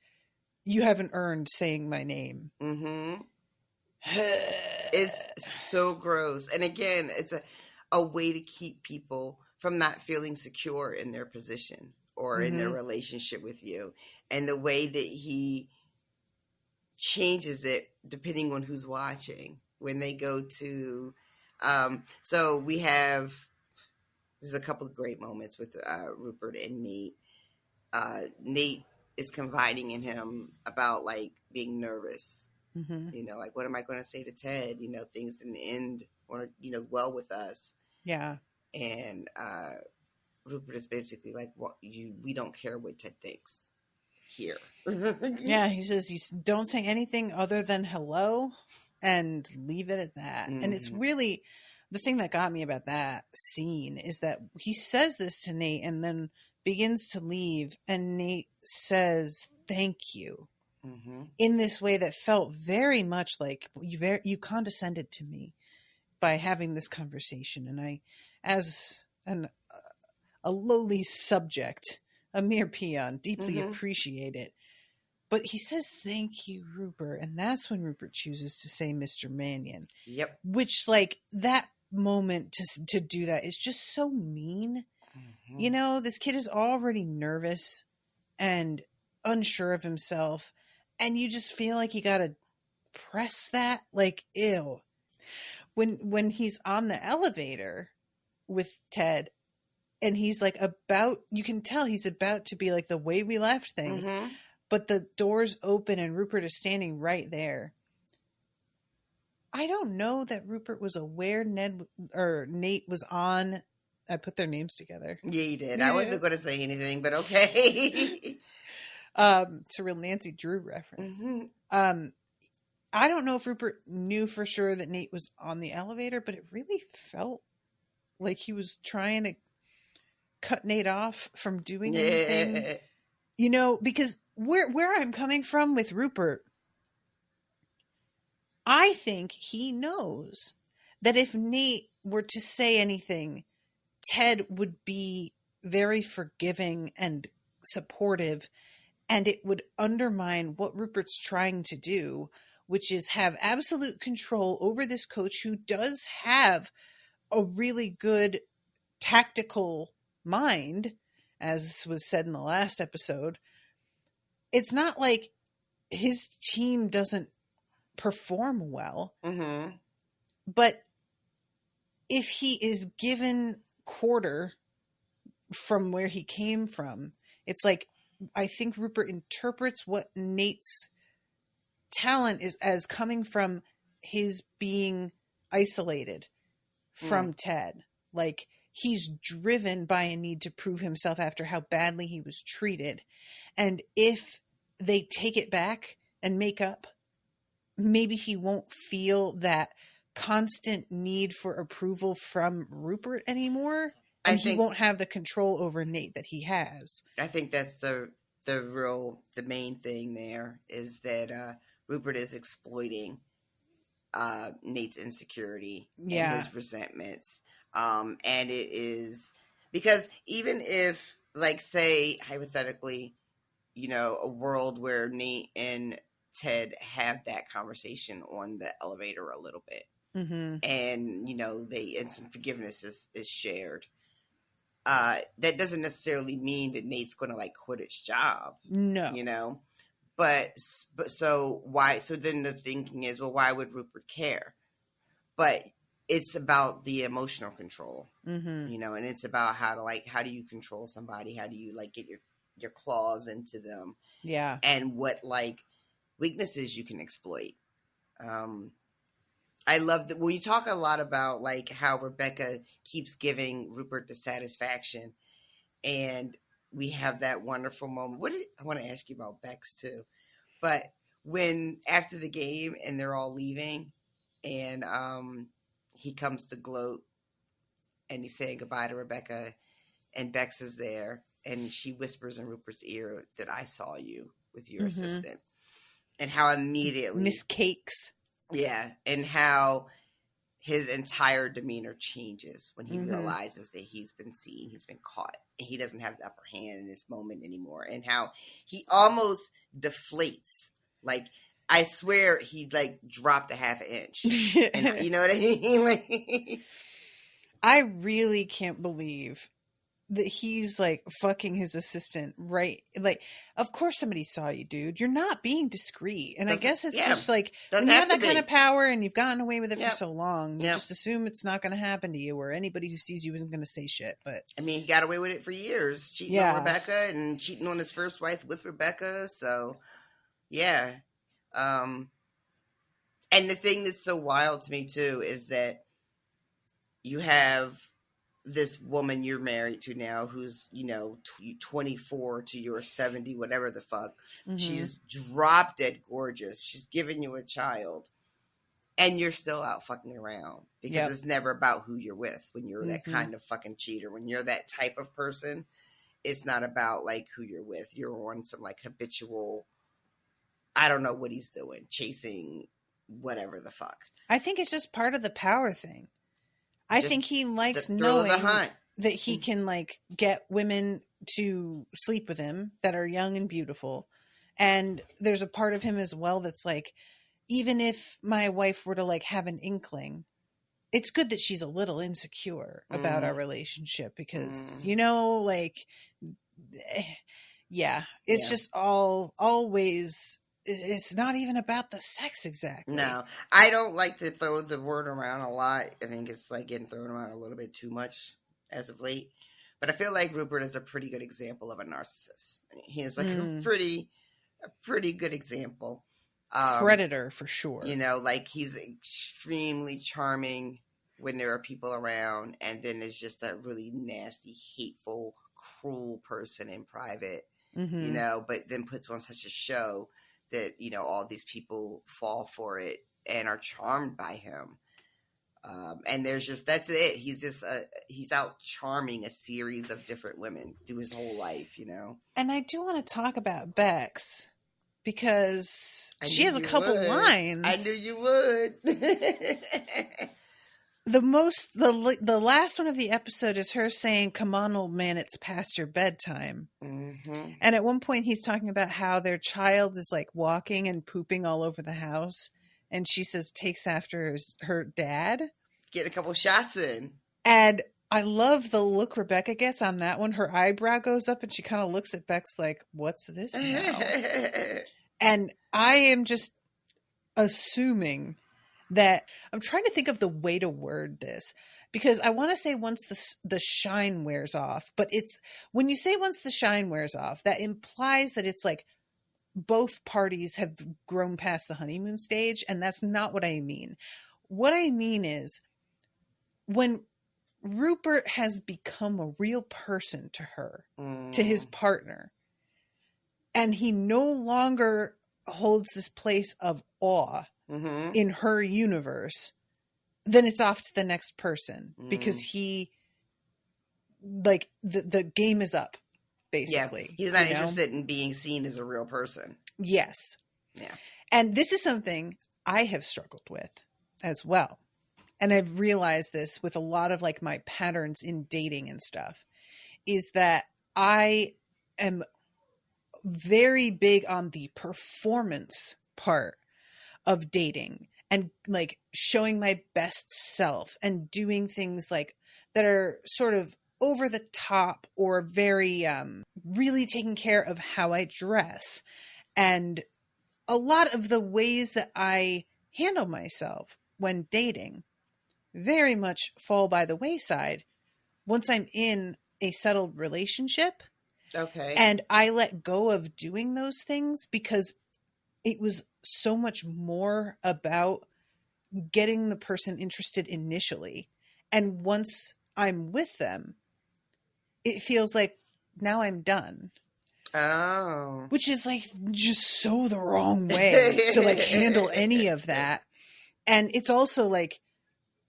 A: you haven't earned saying my name.
B: Mm-hmm. It's so gross. And again, it's a way to keep people from not feeling secure in their position or in their relationship with you. And the way that he changes it depending on who's watching when they go to, so we have, there's a couple of great moments with Rupert and Nate. Nate is confiding in him about like being nervous. You know, like, what am I going to say to Ted? You know, things didn't end or, you know, well with us.
A: Yeah.
B: And Rupert is basically like, we don't care what Ted thinks here.
A: Yeah, he says, you don't say anything other than hello and leave it at that. And it's really, the thing that got me about that scene is that he says this to Nate and then begins to leave, and Nate says, thank you. In this way that felt very much like you condescended to me by having this conversation. And I, as a lowly subject, a mere peon, deeply appreciate it. But he says, thank you, Rupert. And that's when Rupert chooses to say Mr. Mannion.
B: Yep.
A: Which, like, that moment to do that is just so mean. You know, this kid is already nervous and unsure of himself. And you just feel like you gotta press that, like, ew. When he's on the elevator with Ted, and he's like you can tell he's about to be like, the way we left things, but the doors open and Rupert is standing right there. I don't know that Rupert was aware Nate was on. I put their names together.
B: Yeah, you did. Yeah. I wasn't going to say anything, but okay.
A: It's a real Nancy Drew reference. I don't know if Rupert knew for sure that Nate was on the elevator, but it really felt like he was trying to cut Nate off from doing anything. You know, because where I'm coming from with Rupert, I think he knows that if Nate were to say anything, Ted would be very forgiving and supportive, and it would undermine what Rupert's trying to do, which is have absolute control over this coach who does have a really good tactical mind, as was said in the last episode. It's not like his team doesn't perform well, but if he is given quarter from where he came from, it's like, I think Rupert interprets what Nate's talent is as coming from his being isolated from Ted. Like, he's driven by a need to prove himself after how badly he was treated. And if they take it back and make up, maybe he won't feel that constant need for approval from Rupert anymore. And he won't have the control over Nate that he has. I think that's the main thing there, is that Rupert is exploiting Nate's insecurity and his resentments. And it is because even if, like, say, hypothetically, you know, a world where Nate and Ted have that conversation on the elevator a little bit, and, you know, and some forgiveness is shared. That doesn't necessarily mean that Nate's going to, like, quit his job. No. You know? But so why? So then the thinking is, well, why would Rupert care? But it's about the emotional control, you know, and it's about how do you control somebody? How do you, like, get your claws into them? Yeah. And what, like, weaknesses you can exploit. I love that. Well, you talk a lot about, like, how Rebecca keeps giving Rupert the satisfaction, and we have that wonderful moment. I want to ask you about Bex too, but when after the game and they're all leaving, and he comes to gloat, and he's saying goodbye to Rebecca, and Bex is there, and she whispers in Rupert's ear that I saw you with your assistant, and how immediately Miss Cakes. Yeah, and how his entire demeanor changes when he realizes that he's been seen, he's been caught, and he doesn't have the upper hand in this moment anymore, and how he almost deflates. Like, I swear he, like, dropped a half an inch. And, you know what I mean? Like, I really can't believe that he's, like, fucking his assistant, right? Like, of course somebody saw you, dude. You're not being discreet. And I guess it's just like, when you have that kind of power and you've gotten away with it for so long, you just assume it's not going to happen to you, or anybody who sees you isn't going to say shit. But I mean, he got away with it for years, cheating on Rebecca and cheating on his first wife with Rebecca. So, yeah. And the thing that's so wild to me too is that you have this woman you're married to now who's, you know, 24 to your 70, whatever the fuck. She's drop dead gorgeous. She's giving you a child, and you're still out fucking around because it's never about who you're with when you're that kind of fucking cheater. When you're that type of person, it's not about, like, who you're with. You're on some, like, habitual, I don't know what he's doing, chasing whatever the fuck. I think it's just part of the power thing. I think he likes knowing that he can, like, get women to sleep with him that are young and beautiful. And there's a part of him as well that's like, even if my wife were to, like, have an inkling, it's good that she's a little insecure about our relationship because, you know, like, it's just always... It's not even about the sex exactly. No, I don't like to throw the word around a lot. I think it's, like, getting thrown around a little bit too much as of late. But I feel like Rupert is a pretty good example of a narcissist. He is, like, a pretty good example. Predator for sure. You know, like, he's extremely charming when there are people around, and then is just a really nasty, hateful, cruel person in private. You know, but then puts on such a show that, you know, all these people fall for it and are charmed by him.
B: And there's just, that's it. He's out charming a series of different women through his whole life, you know?
A: And I do want to talk about Bex because she has a couple lines.
B: I knew you would.
A: The last one of the episode is her saying, "Come on, old man, it's past your bedtime." Mm-hmm. And at one point he's talking about how their child is like walking and pooping all over the house. And she says, takes after her dad.
B: Get a couple shots in.
A: And I love the look Rebecca gets on that one. Her eyebrow goes up and she kind of looks at Bex like, what's this now? And I am just assuming that I'm trying to think of the way to word this, because I want to say once the shine wears off, but it's when you say once the shine wears off, that implies that it's like both parties have grown past the honeymoon stage. And that's not what I mean. What I mean is when Rupert has become a real person to her, to his partner, and he no longer holds this place of awe in her universe, then it's off to the next person because he, like, the game is up, basically.
B: Yeah, he's not interested in being seen as a real person.
A: Yes.
B: Yeah.
A: And this is something I have struggled with as well. And I've realized this with a lot of like my patterns in dating and stuff, is that I am very big on the performance part of dating and like showing my best self and doing things like that are sort of over the top or very really taking care of how I dress. And a lot of the ways that I handle myself when dating very much fall by the wayside once I'm in a settled relationship.
B: Okay.
A: And I let go of doing those things because it was so much more about getting the person interested initially. And once I'm with them, it feels like now I'm done.
B: Oh.
A: Which is like just so the wrong way to like handle any of that. And it's also like,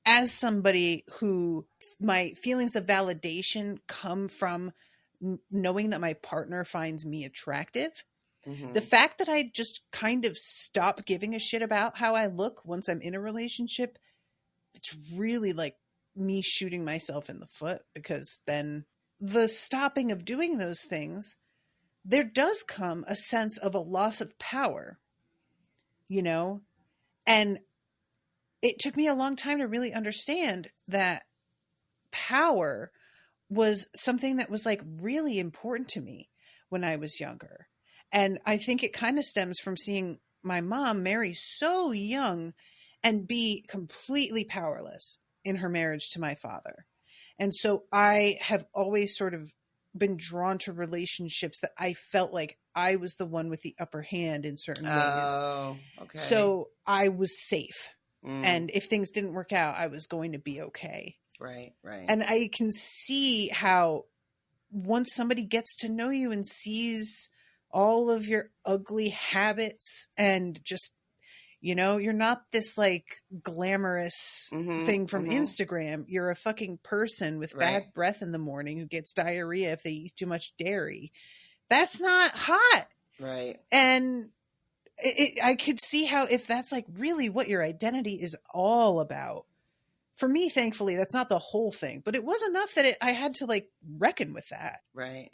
A: as somebody who my feelings of validation come from knowing that my partner finds me attractive, the fact that I just kind of stop giving a shit about how I look once I'm in a relationship, it's really like me shooting myself in the foot, because then the stopping of doing those things, there does come a sense of a loss of power, you know? And it took me a long time to really understand that power was something that was like really important to me when I was younger. And I think it kind of stems from seeing my mom marry so young and be completely powerless in her marriage to my father. And so I have always sort of been drawn to relationships that I felt like I was the one with the upper hand in certain ways.
B: Oh, okay.
A: So I was safe. And if things didn't work out, I was going to be okay.
B: Right, right.
A: And I can see how once somebody gets to know you and sees all of your ugly habits and just, you know, you're not this like glamorous thing from Instagram. You're a fucking person with bad breath in the morning who gets diarrhea if they eat too much dairy. That's not hot.
B: Right.
A: And I could see how if that's like really what your identity is all about. For me, thankfully, that's not the whole thing, but it was enough that I had to like reckon with that.
B: Right.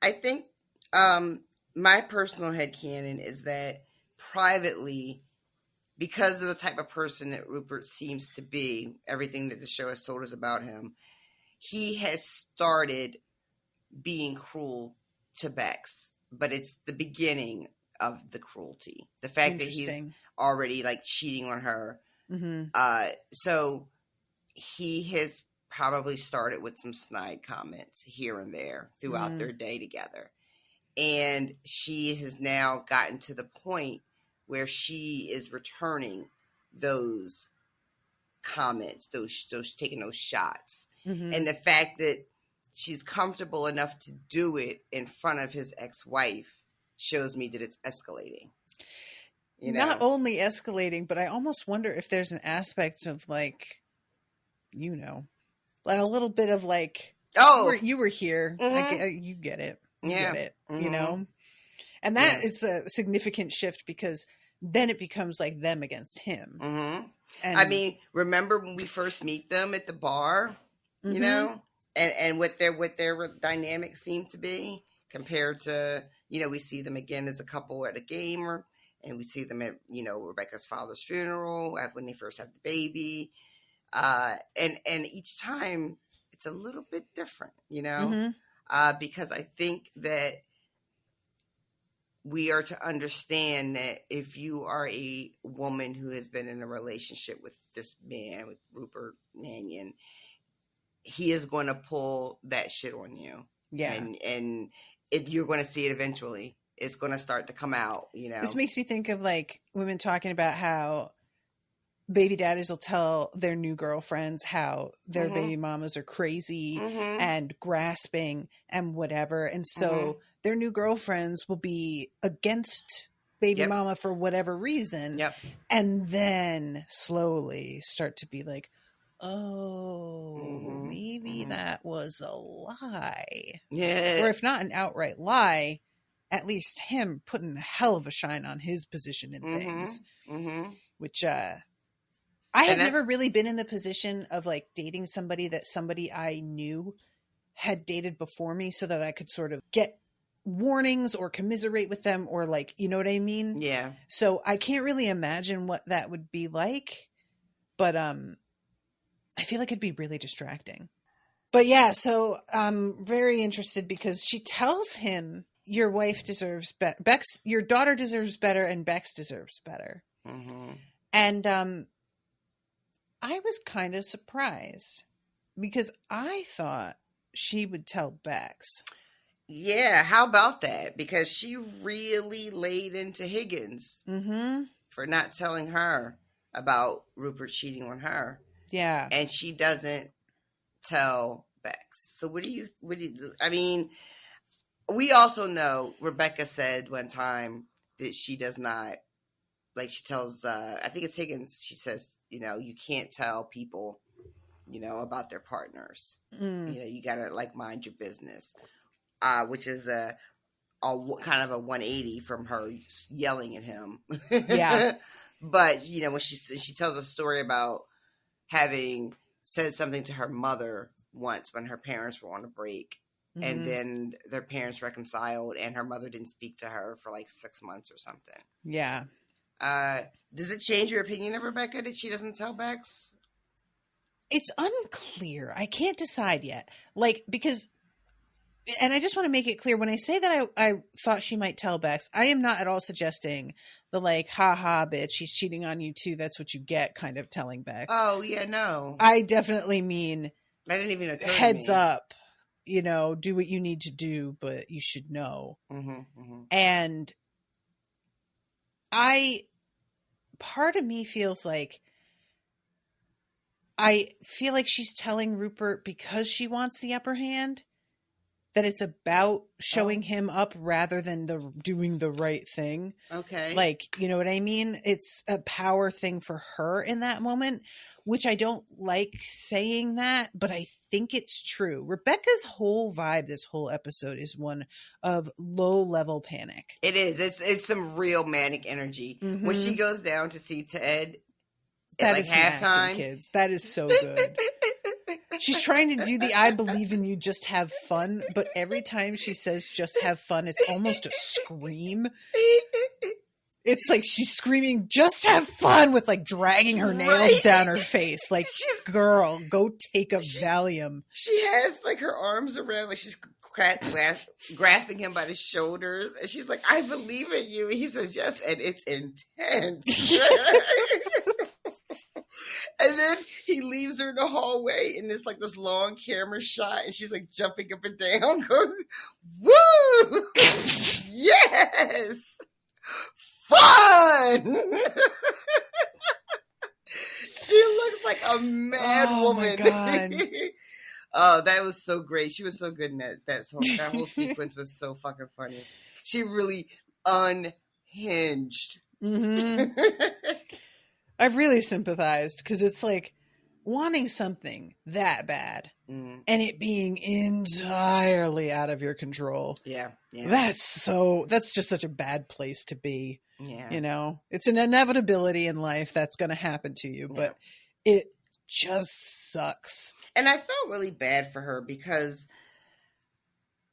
B: I think my personal headcanon is that privately, because of the type of person that Rupert seems to be, everything that the show has told us about him, he has started being cruel to Bex, but it's the beginning of the cruelty. The fact that he's already like cheating on her. So he has probably started with some snide comments here and there throughout their day together. And she has now gotten to the point where she is returning those comments, those taking those shots. And the fact that she's comfortable enough to do it in front of his ex-wife shows me that it's escalating. You know?
A: Not only escalating, but I almost wonder if there's an aspect of like you know, like a little bit of like, you were here. You get it. You get it, you know? And that is a significant shift because then it becomes like them against him.
B: And I mean, remember when we first meet them at the bar, you know, and what their dynamics seem to be compared to, you know, we see them again as a couple at a game, and we see them at, you know, Rebecca's father's funeral when they first have the baby. And each time it's a little bit different, you know, because I think that we are to understand that if you are a woman who has been in a relationship with this man, with Rupert Mannion, he is going to pull that shit on you. Yeah. And you're going to see it eventually. It's going to start to come out, you know.
A: This makes me think of like women talking about how baby daddies will tell their new girlfriends how their baby mamas are crazy and grasping and whatever. And so their new girlfriends will be against baby mama for whatever reason. And then slowly start to be like, oh, maybe that was a lie. Yeah. Or if not an outright lie, at least him putting a hell of a shine on his position in things. Which, I have never really been in the position of like dating somebody that somebody I knew had dated before me so that I could sort of get warnings or commiserate with them or like, you know what I mean? Yeah. So I can't really imagine what that would be like, but I feel like it'd be really distracting. But yeah, so I'm very interested because she tells him your wife deserves better. Your daughter deserves better and Bex deserves better. And I was kind of surprised because I thought she would tell Bex.
B: Yeah, how about that? Because she really laid into Higgins for not telling her about Rupert cheating on her. Yeah. And she doesn't tell Bex. So what do you do? I mean, we also know Rebecca said one time that she does not, like she tells, I think it's Higgins, she says, you know, you can't tell people, you know, about their partners. You know, you got to like mind your business, which is a kind of a 180 from her yelling at him. Yeah. But, you know, when she tells a story about having said something to her mother once when her parents were on a break. And then their parents reconciled and her mother didn't speak to her for like 6 months or something. Yeah. Does it change your opinion of Rebecca that she doesn't tell Bex?
A: It's unclear. I can't decide yet. Like, because, and I just want to make it clear, when I say that I thought she might tell Bex, I am not at all suggesting the like, ha, bitch, she's cheating on you too, that's what you get kind of telling Bex.
B: Oh, yeah, no.
A: I definitely mean,
B: I didn't even occur
A: heads
B: to me.
A: up, you know, do what you need to do, but you should know. And part of me feels like, I feel like she's telling Rupert because she wants the upper hand, that it's about showing him up rather than doing the right thing. Okay. Like, you know what I mean? It's a power thing for her in that moment, which I don't like saying that, but I think it's true. Rebecca's whole vibe this whole episode is one of low-level panic.
B: It is. It's some real manic energy. When she goes down to see Ted at like halftime,
A: kids. That is so good. She's trying to do the I believe in you, just have fun, but every time she says just have fun, it's almost a scream. It's like she's screaming, just have fun, with like dragging her nails down her face. Like, girl, go take a Valium.
B: She has like her arms around, like she's grasping him by the shoulders. And she's like, I believe in you. And he says, yes. And it's intense. And then he leaves her in the hallway and there's like this long camera shot and she's like jumping up and down going, woo! Yes! Fun! She looks like a mad woman.
A: My God.
B: Oh, that was so great. She was so good in that. That whole sequence was so fucking funny. She really unhinged.
A: I've really sympathized because it's like, wanting something that bad
B: Mm.
A: and it being entirely out of your control.
B: Yeah.
A: That's just such a bad place to be.
B: Yeah.
A: You know, it's an inevitability in life that's going to happen to you, but it just sucks.
B: And I felt really bad for her because,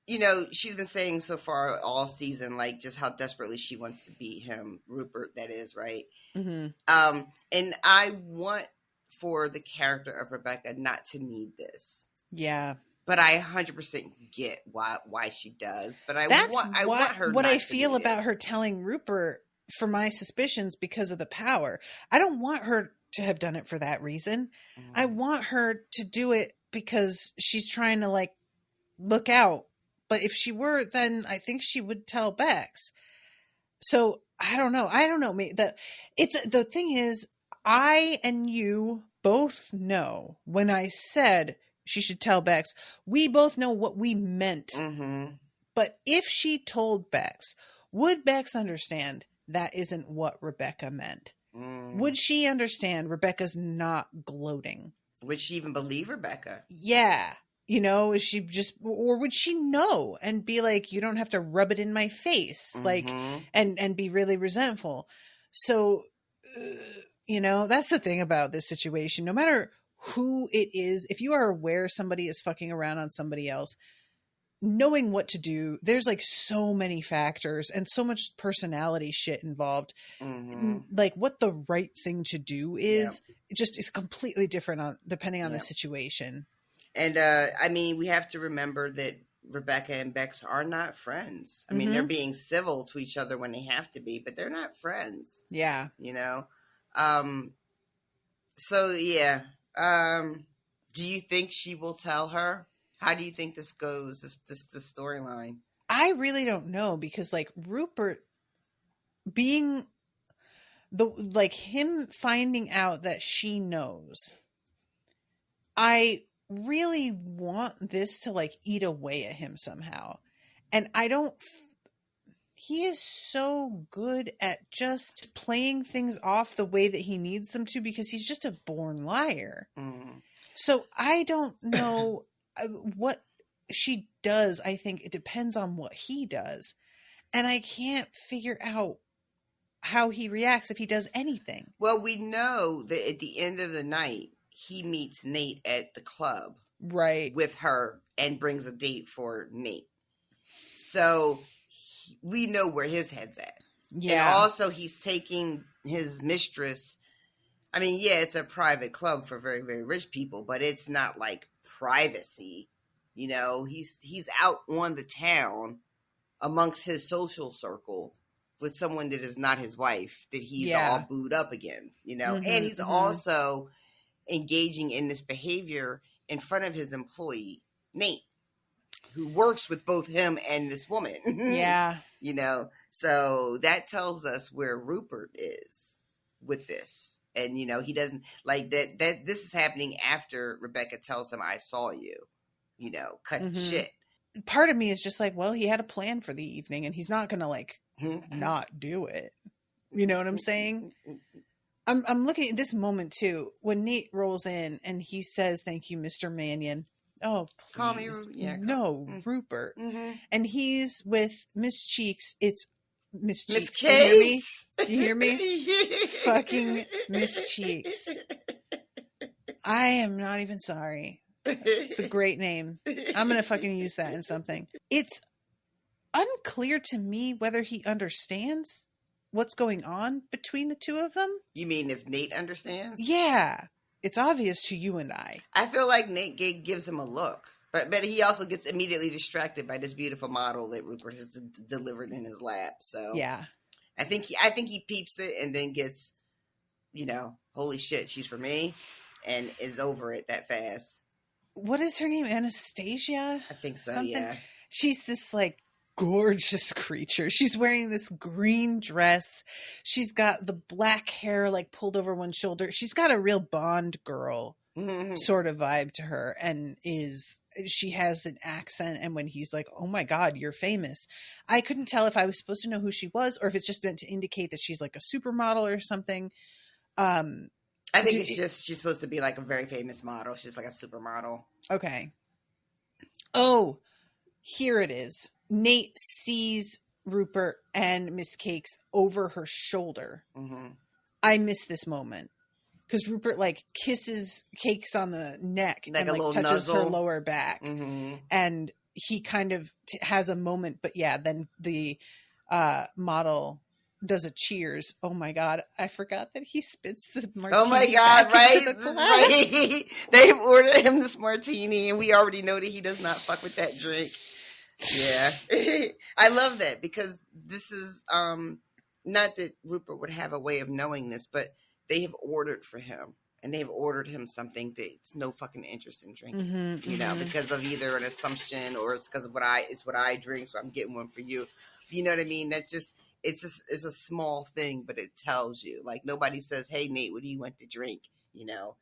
B: you know, she's been saying so far all season, like, just how desperately she wants to beat him, Rupert, that is, right?
A: Mm-hmm.
B: And I want for the character of Rebecca not to need this.
A: Yeah.
B: But I 100% get why she does. But I want her
A: what
B: not
A: I
B: to
A: feel
B: need
A: about
B: it.
A: her telling Rupert for my suspicions because of the power. I don't want her to have done it for that reason.
B: Mm.
A: I want her to do it because she's trying to like look out. But if she were, then I think she would tell Bex. So I don't know. The thing is, I and you both know when I said she should tell Bex, we both know what we meant.
B: Mm-hmm.
A: But if she told Bex, would Bex understand that isn't what Rebecca meant?
B: Mm.
A: Would she understand Rebecca's not gloating?
B: Would she even believe Rebecca?
A: Yeah. You know, is she just, or would she know and be like, you don't have to rub it in my face, like, and be really resentful. So, you know, that's the thing about this situation. No matter who it is, if you are aware somebody is fucking around on somebody else, knowing what to do, there's like so many factors and so much personality shit involved.
B: Mm-hmm.
A: Like what the right thing to do is, it just is completely different depending on the situation.
B: And I mean, we have to remember that Rebecca and Bex are not friends. I mean, they're being civil to each other when they have to be, but they're not friends.
A: Yeah.
B: You know? So, yeah. Do you think she will tell her? How do you think this goes, this storyline?
A: I really don't know because, like, Rupert being him finding out that she knows, I really want this to like eat away at him somehow. And he is so good at just playing things off the way that he needs them to because he's just a born liar.
B: Mm.
A: So I don't know what she does. I think it depends on what he does. And I can't figure out how he reacts if he does anything.
B: Well, we know that at the end of the night, he meets Nate at the club.
A: Right.
B: With her and brings a date for Nate. So we know where his head's at. Yeah. And also he's taking his mistress. I mean, yeah, it's a private club for very, very rich people, but it's not like privacy. You know, he's out on the town amongst his social circle with someone that is not his wife, that he's all booed up again, you know, and he's also engaging in this behavior in front of his employee, Nate, who works with both him and this woman. Yeah. You know, so that tells us where Rupert is with this. And, you know, he doesn't like that this is happening after Rebecca tells him, I saw you, you know, cut the shit.
A: Part of me is just like, well, he had a plan for the evening and he's not going to like not do it. You know what I'm saying? I'm looking at this moment too, when Nate rolls in and he says, thank you, Mr. Mannion. Oh, please.
B: Call me,
A: Rupert. And he's with Miss Cheeks. It's Miss Cheeks.
B: Do
A: you hear me? Fucking Miss Cheeks. I am not even sorry. It's a great name. I'm going to fucking use that in something. It's unclear to me whether he understands what's going on between the two of them.
B: You mean if Nate understands?
A: Yeah. It's obvious to you and I.
B: I feel like Nate gives him a look. But he also gets immediately distracted by this beautiful model that Rupert has delivered in his lap. So yeah. I think he peeps it and then gets, you know, holy shit, she's for me, and is over it that fast.
A: What is her name? Anastasia?
B: I think so, yeah.
A: She's this like gorgeous creature. She's wearing this green dress. She's got the black hair like pulled over one shoulder. She's got a real Bond girl sort of vibe to her, and she has an accent, and when he's like, oh my god, you're famous, I couldn't tell if I was supposed to know who she was or if it's just meant to indicate that she's like a supermodel or something.
B: I think it's just she's supposed to be like a very famous model. She's like a supermodel.
A: Okay. Oh, here it is. Nate sees Rupert and Miss Cakes over her shoulder.
B: Mm-hmm.
A: I miss this moment because Rupert like kisses Cakes on the neck
B: Like
A: and like touches her lower back, and he kind of has a moment. But yeah, then the model does a cheers. Oh my god, I forgot that he spits the martini.
B: Oh my god, right?
A: Right.
B: They've ordered him this martini, and we already know that he does not fuck with that drink. Yeah. I love that because this is not that Rupert would have a way of knowing this, but they have ordered for him, and they've ordered him something that's no fucking interest in drinking, you know, because of either an assumption or it's because of what I drink, so I'm getting one for you. You know what I mean? That's just it's a small thing, but it tells you. Like nobody says, "Hey Nate, what do you want to drink?" You know,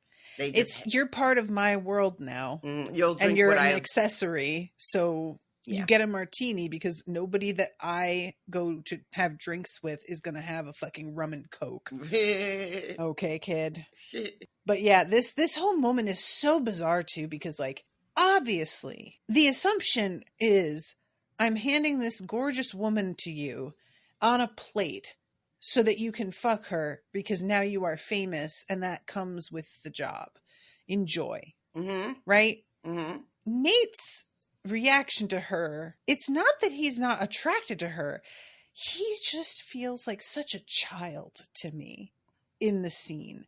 A: you're part of my world now.
B: You'll drink
A: and you're an accessory, so.
B: Yeah.
A: You get a martini because nobody that I go to have drinks with is going to have a fucking rum and coke. Okay, kid. But yeah, this whole moment is so bizarre too because like obviously the assumption is I'm handing this gorgeous woman to you on a plate so that you can fuck her because now you are famous and that comes with the job. Enjoy. Right? Nate's reaction to her, it's not that he's not attracted to her, he just feels like such a child to me in the scene.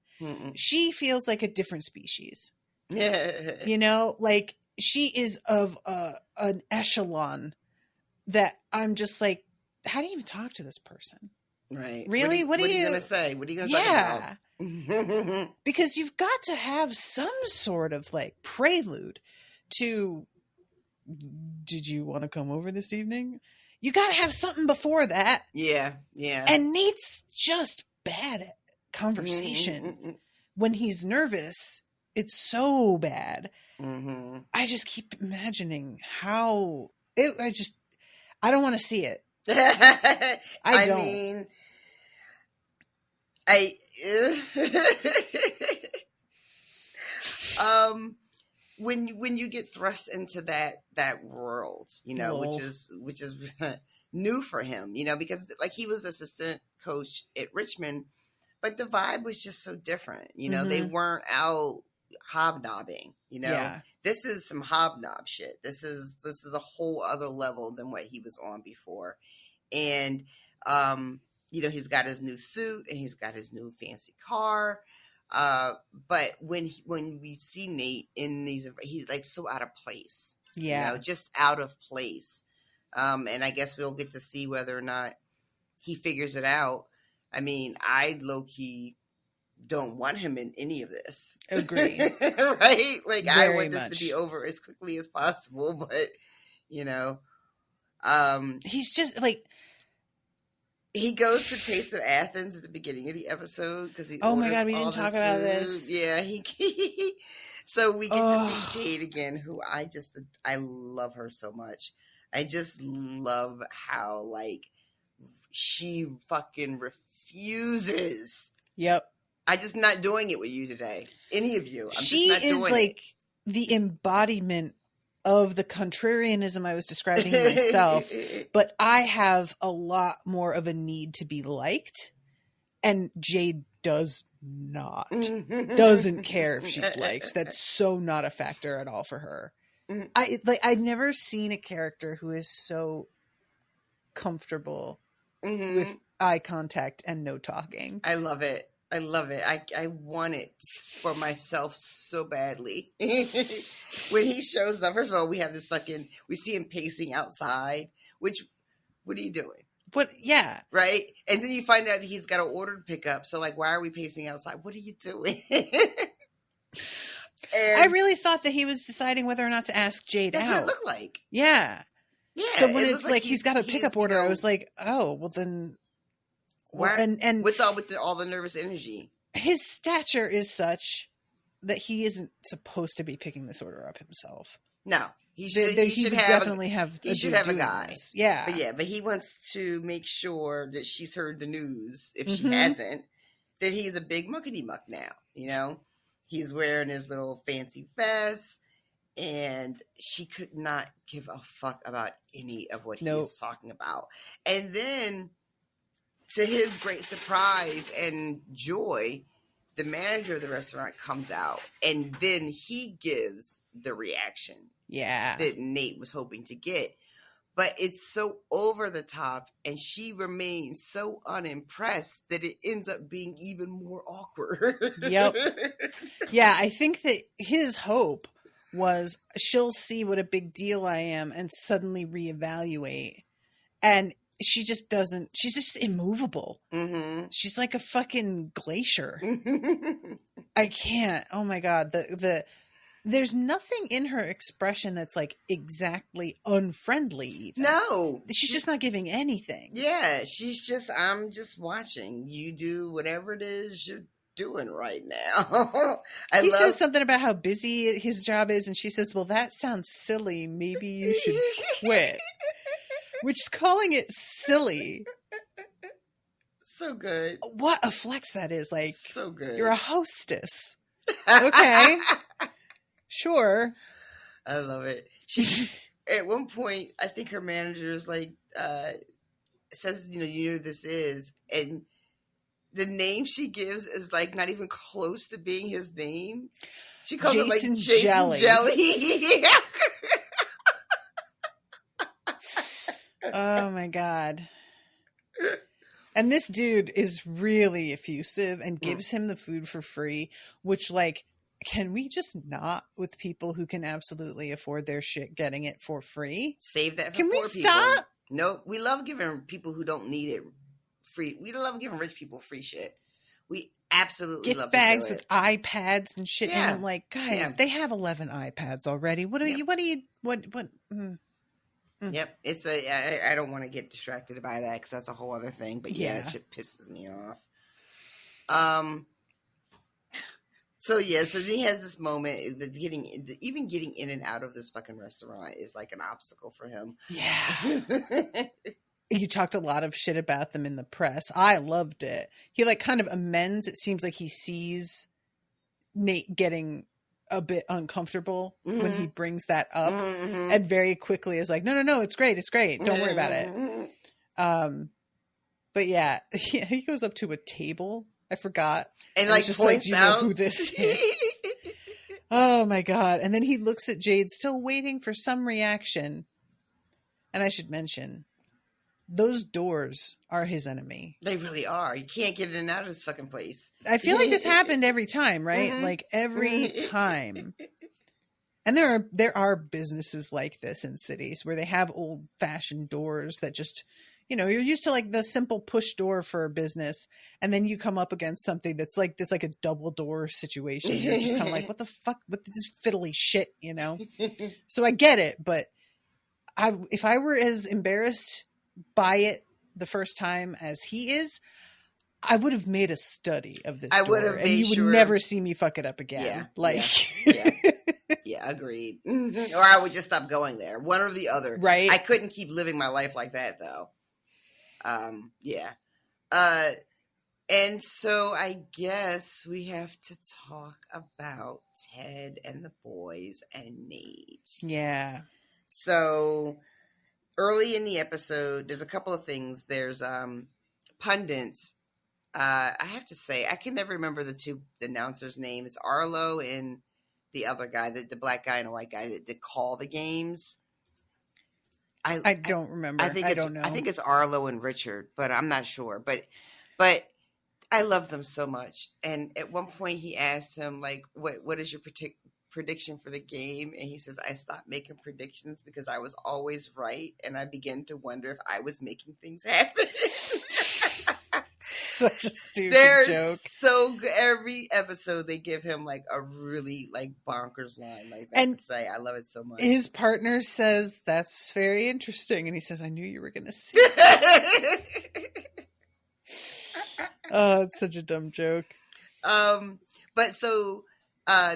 A: She feels like a different species. You know, like she is of an echelon that I'm just like, how do you even talk to this person?
B: Right.
A: Really? What are you
B: gonna say? What are you gonna talk about?
A: Because you've got to have some sort of like prelude to, did you want to come over this evening? You got to have something before that.
B: Yeah.
A: And Nate's just bad at conversation. When he's nervous, it's so bad. I just keep imagining how I don't want to see it. I don't.
B: Mean, when you get thrust into that world, you know, which is new for him, you know, because like he was assistant coach at Richmond, but the vibe was just so different. You know, they weren't out hobnobbing, you know. Yeah. This is some hobnob shit. This is a whole other level than what he was on before. And you know, he's got his new suit and he's got his new fancy car. But when we see Nate in these, he's like so out of place. Yeah. You know, just out of place. And I guess we'll get to see whether or not he figures it out. I mean, I low-key don't want him in any of this. Agree. Right? Like, I want this to be over as quickly as possible, but, you know.
A: He's just, like...
B: He goes to Taste of Athens at the beginning of the episode because he.
A: Oh my god, we didn't talk about this.
B: Yeah, so we get to see Jade again, who I love her so much. I just love how like she fucking refuses. Yep. I just not doing it with you today. Any of you.
A: She is like the embodiment of the contrarianism I was describing myself, but I have a lot more of a need to be liked, and Jade does not. Doesn't care if she's liked. That's so not a factor at all for her. I've never seen a character who is so comfortable with eye contact and no talking.
B: I love it. I love it. I want it for myself so badly. When he shows up, first of all, we see him pacing outside, what are you doing?
A: But yeah.
B: Right? And then you find out he's got an order to pick up. So like, why are we pacing outside? What are you doing?
A: I really thought that he was deciding whether or not to ask Jade out.
B: That's what it looked like.
A: Yeah. Yeah. So when it's like he's got a pickup order, I was like, oh, well then... And
B: what's all with all the nervous energy?
A: His stature is such that he isn't supposed to be picking this order up himself.
B: No, he should definitely have a guy.
A: This. Yeah,
B: but he wants to make sure that she's heard the news. If she hasn't, that he's a big muckety muck now. You know, he's wearing his little fancy vest, and she could not give a fuck about any of what he is talking about. And then, to his great surprise and joy, the manager of the restaurant comes out, and then he gives the reaction that Nate was hoping to get. But it's so over the top, and she remains so unimpressed that it ends up being even more awkward.
A: Yep. Yeah, I think that his hope was she'll see what a big deal I am and suddenly reevaluate. And she just doesn't. She's just immovable. Mm-hmm. She's like a fucking glacier. I can't. Oh my God. There's nothing in her expression that's like exactly unfriendly even. No. She's just not giving anything.
B: Yeah. She's just, I'm just watching you do whatever it is you're doing right now.
A: He says something about how busy his job is, and she says, well, that sounds silly. Maybe you should quit. Which is calling it silly.
B: So good.
A: What a flex that is. Like,
B: so good.
A: You're a hostess. Okay. Sure.
B: I love it. She at one point, I think her manager is like, says, you know who this is, and the name she gives is like not even close to being his name. She calls it like Jason Jelly.
A: Oh my God. And this dude is really effusive and gives him the food for free, which, like, can we just not with people who can absolutely afford their shit getting it for free?
B: Save that for
A: Can we
B: poor
A: stop?
B: People. Nope. We love giving people who don't need it free. We love giving rich people free shit. We absolutely
A: gift
B: love
A: bags
B: to do
A: with iPads and shit.
B: Yeah.
A: And I'm like, guys, they have 11 iPads already. What?
B: Yep. It's I don't want to get distracted by that because that's a whole other thing. But yeah, that shit pisses me off. So he has this moment that getting in and out of this fucking restaurant is like an obstacle for him.
A: Yeah. You talked a lot of shit about them in the press. I loved it. He like kind of amends. It seems like he sees Nate getting a bit uncomfortable when he brings that up, and very quickly is like, no, it's great. Don't worry about it. But yeah, he goes up to a table. I forgot.
B: And like
A: just
B: points
A: like,
B: out
A: who this is. Oh my God. And then he looks at Jade, still waiting for some reaction. And I should mention, those doors are his enemy.
B: They really are. You can't get in and out of this fucking place.
A: I feel like this happened every time, right? Like every time. And there are businesses like this in cities where they have old fashioned doors that just, you're used to like the simple push door for a business. And then you come up against something that's like this, like a double door situation. You're just kind of like, what the fuck with this fiddly shit, So I get it. But if I were as embarrassed by it the first time as he is, I would have made a study of this door, and you would never see me fuck it up again.
B: Yeah, agreed. Or I would just stop going there. One or the other.
A: Right.
B: I couldn't keep living my life like that though. And so I guess we have to talk about Ted and the boys and Nate.
A: Yeah.
B: So early in the episode, there's a couple of things. There's pundits. I have to say, I can never remember the two announcers' names. Arlo and the other guy, the black guy and a white guy that call the games.
A: I don't remember. I don't know.
B: I think it's Arlo and Richard, but I'm not sure. But I love them so much. And at one point, he asked him, like, what is your prediction for the game? And he says, I stopped making predictions because I was always right, and I began to wonder if I was making things happen.
A: Such a stupid joke.
B: So good. Every episode they give him like a really like bonkers line like that to say. I love it so much.
A: His partner says, that's very interesting, and he says, I knew you were gonna say oh, it's such a dumb joke.
B: But so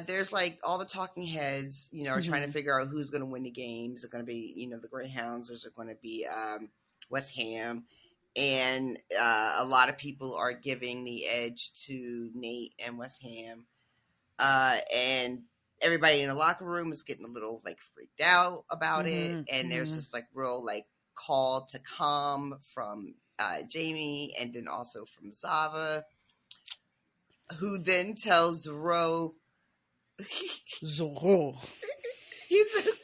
B: there's like all the talking heads, are trying to figure out who's going to win the game. Is it going to be, the Greyhounds, or is it going to be West Ham? and a lot of people are giving the edge to Nate and West Ham, and everybody in the locker room is getting a little like freaked out about it, and there's this like real like call to calm from Jamie, and then also from Zava, who then tells Ro.
A: Zorro.
B: He says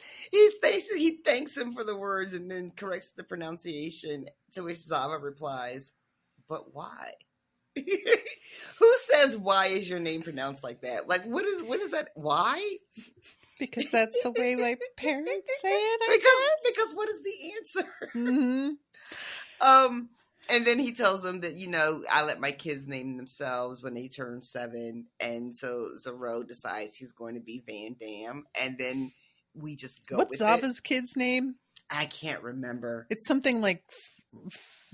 B: he thanks him for the words and then corrects the pronunciation, to which Zava replies, "But why?" Who says why is your name pronounced like that? Like what is that? Why?
A: Because that's the way my parents say it, I guess.
B: Because what is the answer? And then he tells them that, I let my kids name themselves when they turn 7. And so Zorro decides he's going to be Van Damme. And then we just go
A: What's
B: with
A: Zava's kid's name?
B: I can't remember.
A: It's something like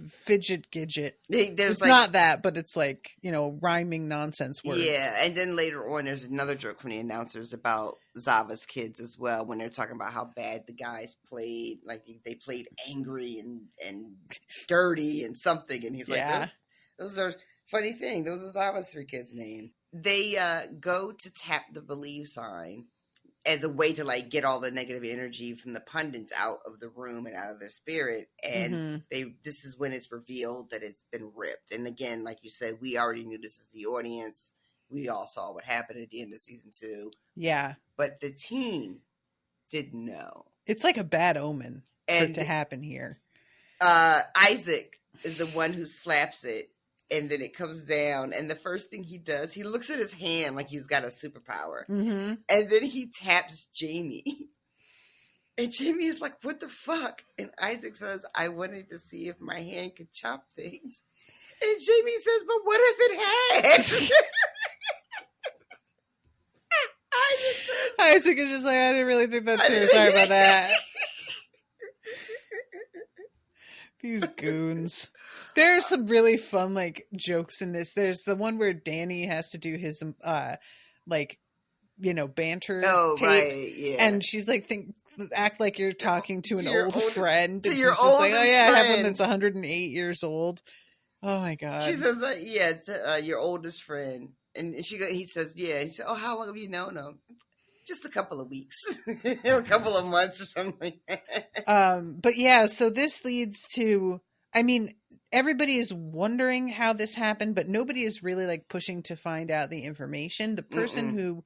A: Fidget Gidget.
B: It's
A: not that, but it's like, rhyming nonsense words.
B: Yeah, and then later on there's another joke from the announcers about Zava's kids as well, when they're talking about how bad the guys played. Like, they played angry and dirty and something, and he's like, those are funny thing. Those are Zava's 3 kids' name. They go to tap the believe sign as a way to like get all the negative energy from the pundits out of the room and out of their spirit. And this is when it's revealed that it's been ripped. And again, like you said, we already knew this as the audience. We all saw what happened at the end of season 2.
A: Yeah.
B: But the team didn't know.
A: It's like a bad omen for it to happen here.
B: Isaac is the one who slaps it. And then it comes down, and the first thing he does, he looks at his hand like he's got a superpower. And then he taps Jamie. And Jamie is like, what the fuck? And Isaac says, I wanted to see if my hand could chop things. And Jamie says, but what if it had?
A: Isaac is just like, I didn't really think that through. Sorry about that. These goons. There are some really fun like jokes in this. There's the one where Danny has to do his banter tape,
B: right, yeah.
A: And she's like, act like you're talking to an old friend.
B: To your
A: oldest
B: friend.
A: I have one that's 108 years old. Oh my god.
B: She says, it's your oldest friend, and he says, yeah. He said, oh, how long have you known him? Just a couple of weeks, a couple of months or something.
A: But yeah, so this leads to, everybody is wondering how this happened, but nobody is really like pushing to find out the information. The person who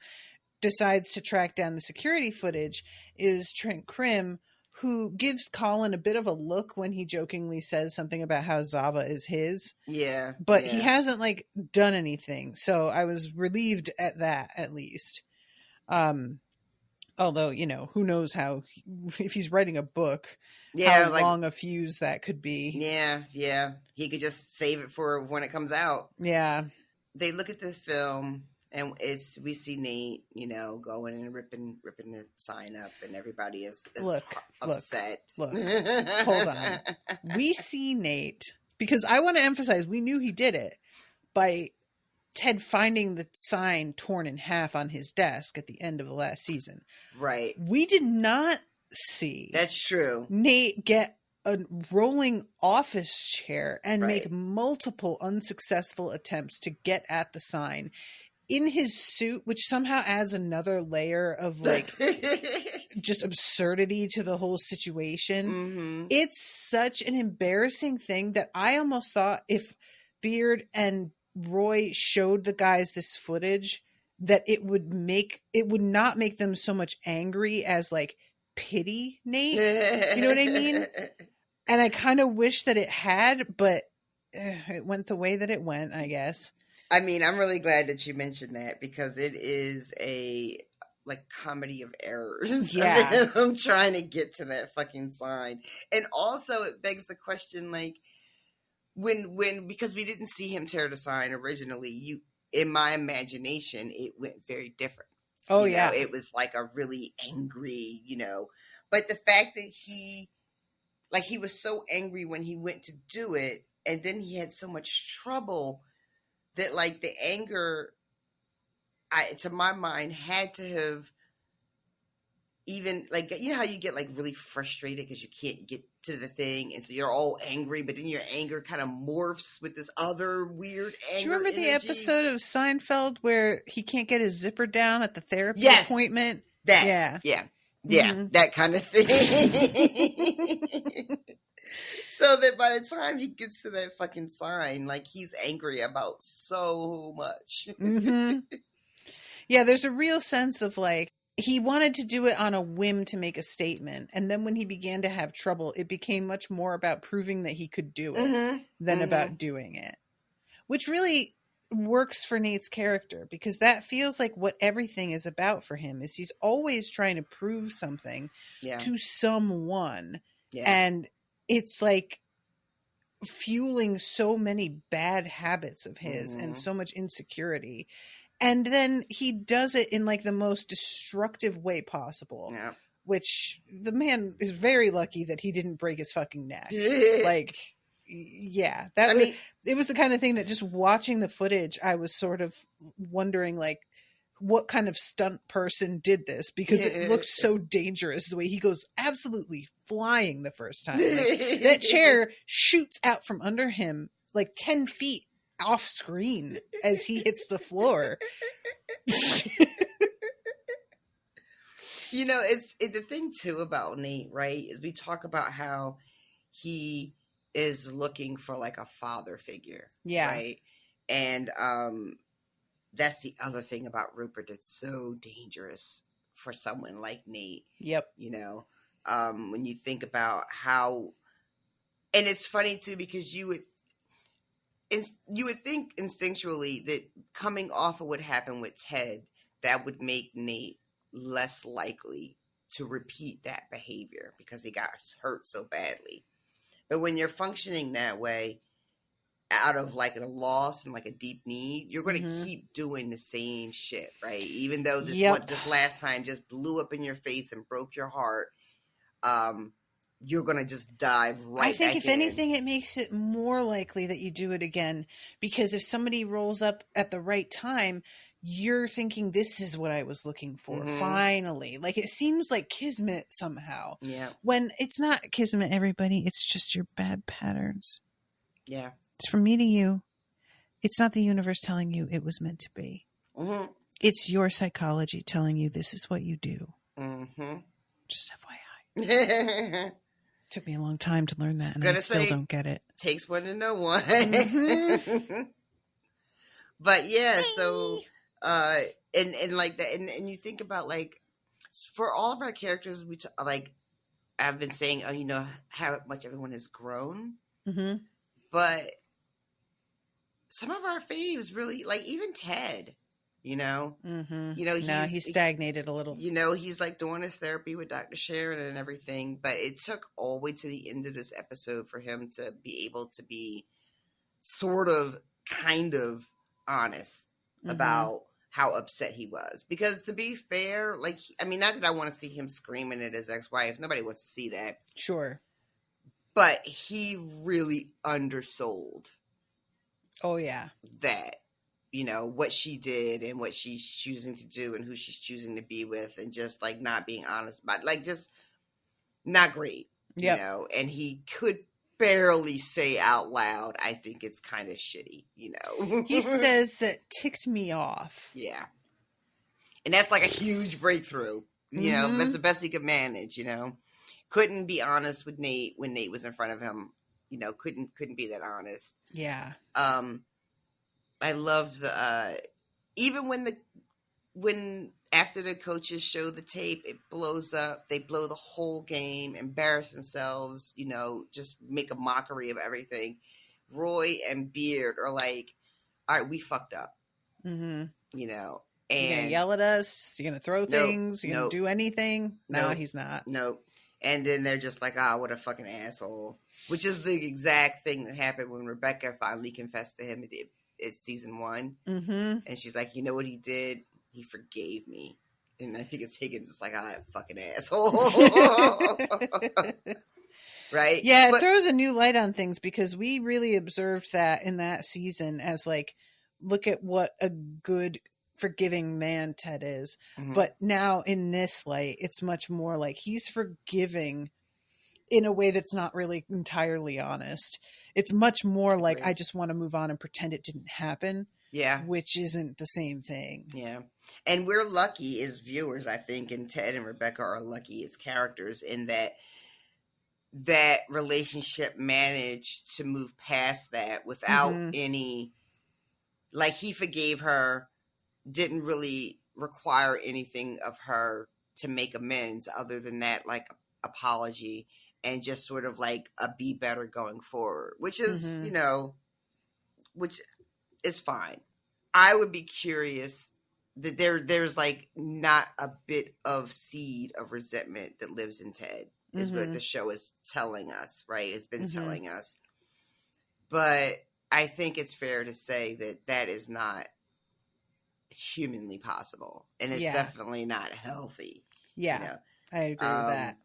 A: decides to track down the security footage is Trent Krim, who gives Colin a bit of a look when he jokingly says something about how Zava is his.
B: Yeah.
A: But he hasn't like done anything. So I was relieved at that, at least. Although, who knows if he's writing a book, how long a fuse that could be.
B: Yeah. He could just save it for when it comes out. Yeah. They look at the film, and we see Nate, going and ripping the sign up, and everybody is upset.
A: Look, hold on. We see Nate, because I want to emphasize, we knew he did it by Ted finding the sign torn in half on his desk at the end of the last season.
B: Right.
A: We did not see.
B: That's true.
A: Nate get a rolling office chair and make multiple unsuccessful attempts to get at the sign in his suit, which somehow adds another layer of like just absurdity to the whole situation. It's such an embarrassing thing that I almost thought if Beard and Roy showed the guys this footage, that it would not make them so much angry as like pity Nate. You know what I mean? And I kind of wish that it had, but it went the way that it went, I guess.
B: I'm really glad that you mentioned that, because it is a like comedy of errors.
A: Yeah.
B: I'm trying to get to that fucking sign. And also it begs the question, like, when because we didn't see him tear the sign originally, in my imagination it went very different. It was like a really angry, but the fact that he was so angry when he went to do it, and then he had so much trouble that like the anger, to my mind, had to have even like, how you get like really frustrated because you can't get to the thing, and so you're all angry, but then your anger kind of morphs with this other weird anger.
A: Do you remember the
B: energy.
A: episode of Seinfeld where he can't get his zipper down at the therapy
B: Yes,
A: appointment?
B: yeah, that kind of thing. So that by the time he gets to that fucking sign, like, he's angry about so much.
A: Yeah, there's a real sense of like, he wanted to do it on a whim to make a statement. And then when he began to have trouble, it became much more about proving that he could do it than about doing it. Which really works for Nate's character, because that feels like what everything is about for him, is he's always trying to prove something to someone. Yeah. And it's like fueling so many bad habits of his and so much insecurity. And then he does it in like the most destructive way possible, which the man is very lucky that he didn't break his fucking neck. Like, yeah, it was the kind of thing that just watching the footage, I was sort of wondering like, what kind of stunt person did this, because it looked so dangerous the way he goes absolutely flying the first time. Like, that chair shoots out from under him like 10 feet off screen as he hits the floor.
B: You know, it's the thing too about Nate, right, is we talk about how he is looking for like a father figure, right? And that's the other thing about Rupert that's so dangerous for someone like Nate. Yep. You know, when you think about how, and it's funny too, because you would think instinctually that coming off of what happened with Ted, that would make Nate less likely to repeat that behavior because he got hurt so badly. But when you're functioning that way, out of like a loss and like a deep need, you're going to keep doing the same shit, right? Even though this last time just blew up in your face and broke your heart, you're going to just dive right back in. I think if
A: anything, it makes it more likely that you do it again, because if somebody rolls up at the right time, you're thinking, this is what I was looking for. Finally. Like, it seems like kismet somehow. Yeah. When it's not kismet, everybody, it's just your bad patterns. Yeah. It's from me to you. It's not the universe telling you it was meant to be. It's your psychology telling you this is what you do. Just FYI. Took me a long time to learn that, and I still don't get it.
B: Takes one to know one. But yeah, so and like that, and you think about like, for all of our characters, like I've been saying, you know, how much everyone has grown. But some of our faves really, like even Ted, you know, you know,
A: he's stagnated a little.
B: You know, he's like doing his therapy with Dr. Sharon and everything, but it took all the way to the end of this episode for him to be able to be sort of, kind of honest about how upset he was. Because to be fair, like, I mean, not that I want to see him screaming at his ex-wife. Nobody wants to see that. Sure. But he really undersold.
A: Oh, yeah.
B: That, you know, what she did and what she's choosing to do and who she's choosing to be with, and just like not being honest about it. Like, just not great. You know, and he could barely say out loud, I think it's kind of shitty, you know.
A: He says that ticked me off.
B: Yeah. And that's like a huge breakthrough. You know, that's the best he could manage, you know. Couldn't be honest with Nate when Nate was in front of him. You know, couldn't be that honest. Yeah. I love the even when after the coaches show the tape, it blows up. They blow the whole game, embarrass themselves, you know, just make a mockery of everything. Roy and Beard are like, all right, we fucked up. You know, and
A: you're gonna yell at us, you're gonna throw things, you're gonna do anything. No, he's not.
B: Nope. And then they're just like, what a fucking asshole. Which is the exact thing that happened when Rebecca finally confessed to him at season 1. And she's like, you know what he did? He forgave me. And I think it's Higgins. It's like, that fucking asshole. Right?
A: Yeah, it throws a new light on things, because we really observed that in that season as like, look at what a good, forgiving man Ted is. But now in this light, it's much more like he's forgiving in a way that's not really entirely honest. It's much more like,
B: Agreed.
A: I just want to move on and pretend it didn't happen.
B: Yeah.
A: Which isn't the same thing.
B: Yeah. And we're lucky as viewers, I think, and Ted and Rebecca are lucky as characters in that relationship managed to move past that without any, like, he forgave her, didn't really require anything of her to make amends other than that, like, apology, and just sort of like a be better going forward, which is, which is fine. I would be curious that there's like not a bit of seed of resentment that lives in Ted, is what the show is telling us, right? It's been telling us. But I think it's fair to say that that is not humanly possible. And it's definitely not healthy.
A: Yeah, I agree with that.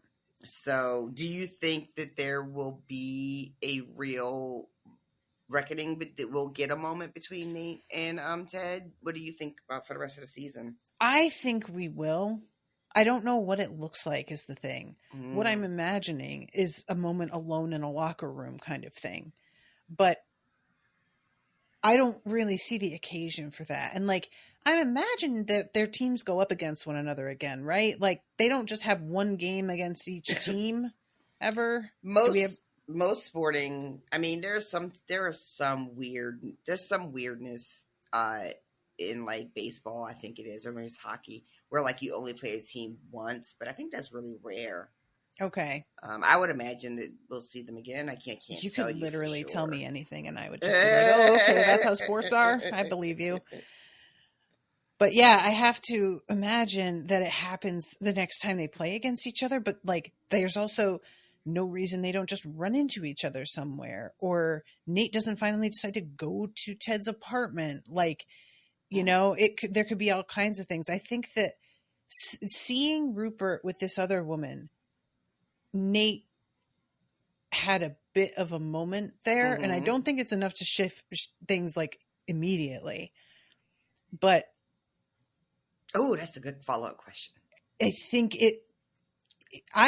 B: So do you think that there will be a real reckoning, but that we'll get a moment between Nate and Ted? What do you think about for the rest of the season?
A: I think we will. I don't know what it looks like is the thing. What I'm imagining is a moment alone in a locker room kind of thing. But I don't really see the occasion for that. And like, I imagine that their teams go up against one another again, right? Like, they don't just have one game against each team ever.
B: Most sporting, I mean, there's some weirdness in like baseball, I think it is, or maybe it's hockey, where like you only play a team once, but I think that's really rare.
A: Okay.
B: I would imagine that we'll see them again. I can't
A: you
B: tell
A: could
B: you
A: literally
B: for sure.
A: Tell me anything and I would just be like, oh, okay, that's how sports are. I believe you. But yeah, I have to imagine that it happens the next time they play against each other. But like, there's also no reason they don't just run into each other somewhere, or Nate doesn't finally decide to go to Ted's apartment. Like, there could be all kinds of things. I think that seeing Rupert with this other woman, Nate had a bit of a moment there, and I don't think it's enough to shift things like immediately. But
B: oh, that's a good follow-up question.
A: I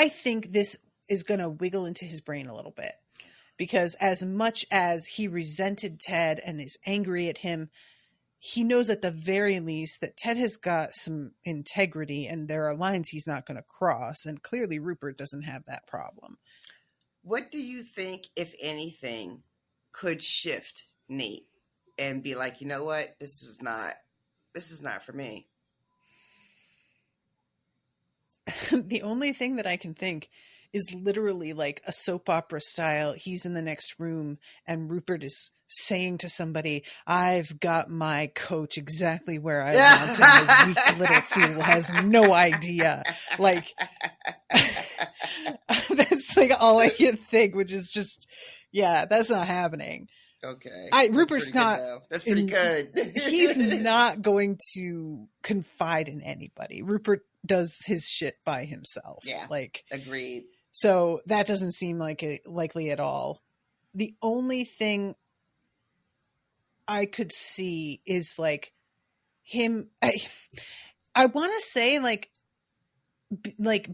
A: think this is going to wiggle into his brain a little bit, because as much as he resented Ted and is angry at him, he knows at the very least that Ted has got some integrity and there are lines he's not going to cross. And clearly Rupert doesn't have that problem.
B: What do you think, if anything, could shift Nate and be like, you know what, this is not for me?
A: The only thing that I can think is literally like a soap opera style. He's in the next room and Rupert is saying to somebody, I've got my coach exactly where I want him. The weak little fool has no idea. Like, that's like all I can think, which is just, yeah, that's not happening.
B: Okay.
A: Rupert's not.
B: That's pretty good.
A: He's not going to confide in anybody. Rupert does his shit by himself.
B: Yeah.
A: Like,
B: agreed.
A: So that doesn't seem like it likely at all. The only thing I could see is like him. I want to say like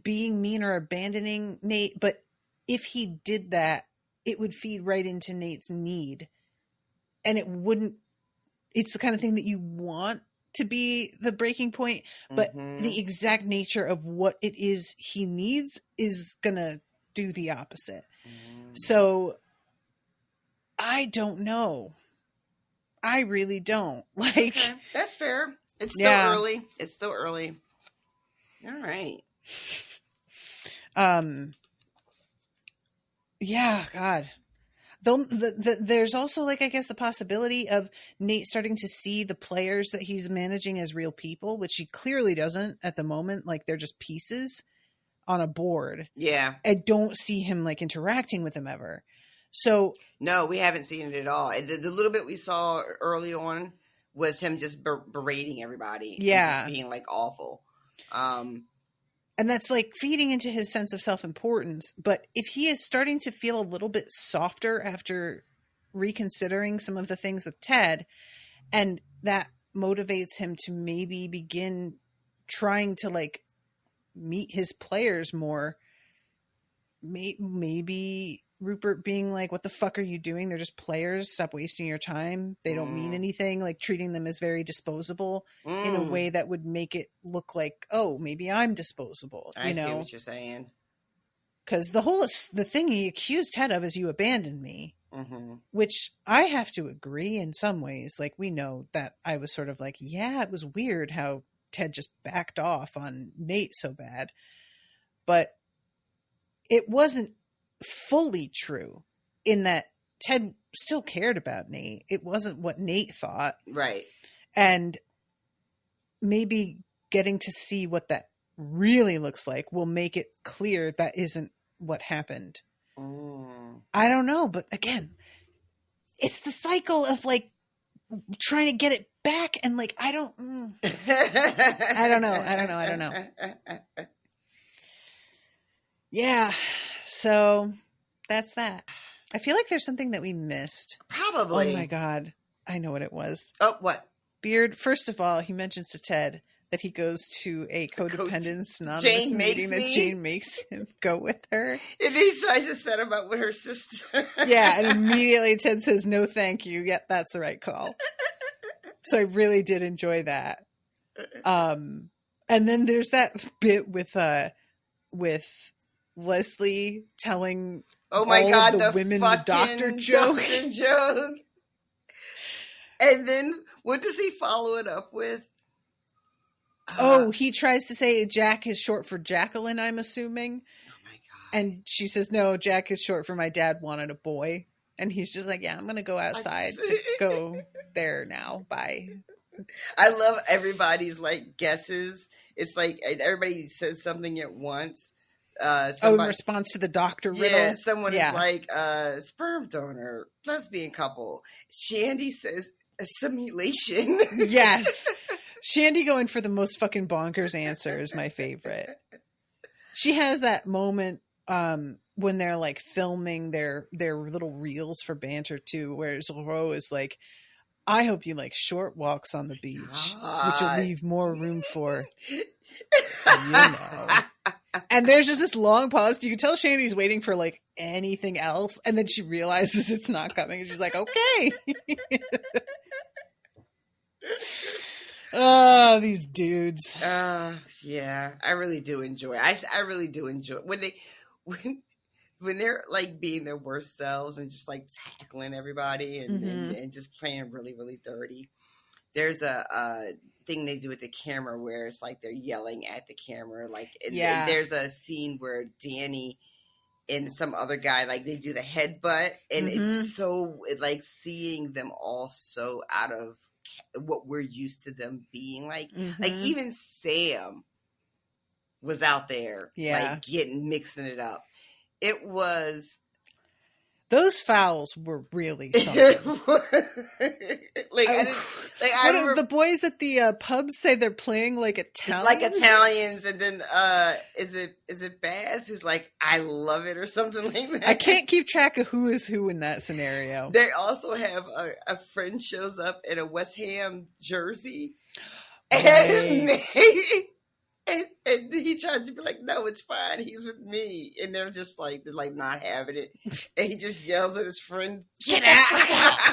A: being mean or abandoning Nate, but if he did that, it would feed right into Nate's need. And it wouldn't, it's the kind of thing that you want to be the breaking point, but the exact nature of what it is he needs is going to do the opposite. So I don't know. I really don't. Like,
B: okay. That's fair. It's still early. It's still early. All right.
A: Yeah, God. There's also, like, I guess the possibility of Nate starting to see the players that he's managing as real people, which he clearly doesn't at the moment. Like, they're just pieces on a board.
B: Yeah.
A: I don't see him, like, interacting with them ever. So
B: no, we haven't seen it at all. The little bit we saw early on was him just berating everybody.
A: Yeah.
B: And just being, like, awful.
A: And that's like feeding into his sense of self-importance. But if he is starting to feel a little bit softer after reconsidering some of the things with Ted, and that motivates him to maybe begin trying to like meet his players more, maybe Rupert being like, what the fuck are you doing? They're just players. Stop wasting your time. They don't mean anything. Like treating them as very disposable in a way that would make it look like, oh, maybe I'm disposable.
B: I see what you're saying.
A: Because the thing he accused Ted of is you abandoned me, which I have to agree in some ways. Like we know that I was sort of like, yeah, it was weird how Ted just backed off on Nate so bad, but it wasn't fully true in that Ted still cared about Nate. It wasn't what Nate thought.
B: Right. And
A: maybe getting to see what that really looks like will make it clear that isn't what happened. I don't know, but again, it's the cycle of like trying to get it back and like I don't know. Yeah, so that's that. I feel like there's something that we missed.
B: Probably.
A: Oh my god, I know what it was.
B: Oh, what?
A: Beard. First of all, he mentions to Ted that he goes to a codependence anonymous meeting that Jane makes him go with her.
B: And he tries to set him up with her sister.
A: Yeah, and immediately Ted says, no, thank you. Yep, that's the right call. So I really did enjoy that. And then there's that bit with Leslie telling
B: oh my god,
A: the women the doctor joke.
B: And then what does he follow it up with?
A: He tries to say Jack is short for Jacqueline, I'm assuming.
B: Oh my god.
A: And she says, no, Jack is short for my dad wanted a boy. And he's just like, yeah, I'm going to go outside to go there now. Bye.
B: I love everybody's like guesses. It's like everybody says something at once.
A: In response to the doctor riddle.
B: Yeah, someone is like, sperm donor, lesbian couple. Shandy says a simulation.
A: Yes. Shandy going for the most fucking bonkers answer is my favorite. She has that moment when they're like filming their little reels for banter too, where Zorro is like, I hope you like short walks on the beach, which will leave more room for, you know. And there's just this long pause. You can tell Shandy's waiting for like anything else. And then she realizes it's not coming. And she's like, okay. Oh, these dudes.
B: Yeah, I really do enjoy it. I really do enjoy it. When they're like being their worst selves and just like tackling everybody and just playing really, really dirty. There's a thing they do with the camera where it's like they're yelling at the camera. Like, and there's a scene where Danny and some other guy, like they do the headbutt, and it's so like seeing them all so out of what we're used to them being like even Sam was out there like mixing it up. It was
A: those fouls were really something. The boys at the pub say they're playing like
B: Italians, and then is it Baz who's like, I love it or something like that.
A: I can't keep track of who is who in that scenario.
B: They also have a friend shows up in a West Ham jersey, and and he tries to be like, no, it's fine, he's with me, and they're like not having it, and he just yells at his friend, get out.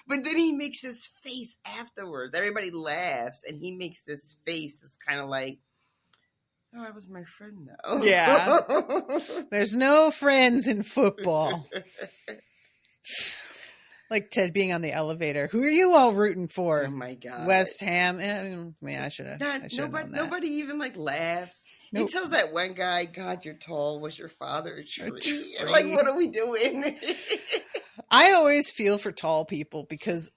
B: But then he makes this face afterwards. Everybody laughs, and he makes this face that's kind of like, oh, that was my friend, though.
A: Yeah. There's no friends in football. Like Ted being on the elevator. Who are you all rooting for?
B: Oh, my God.
A: West Ham. I should have.
B: Nobody even, like, laughs. Nope. He tells that one guy, God, you're tall. Was your father a tree? Like, what are we doing?
A: I always feel for tall people because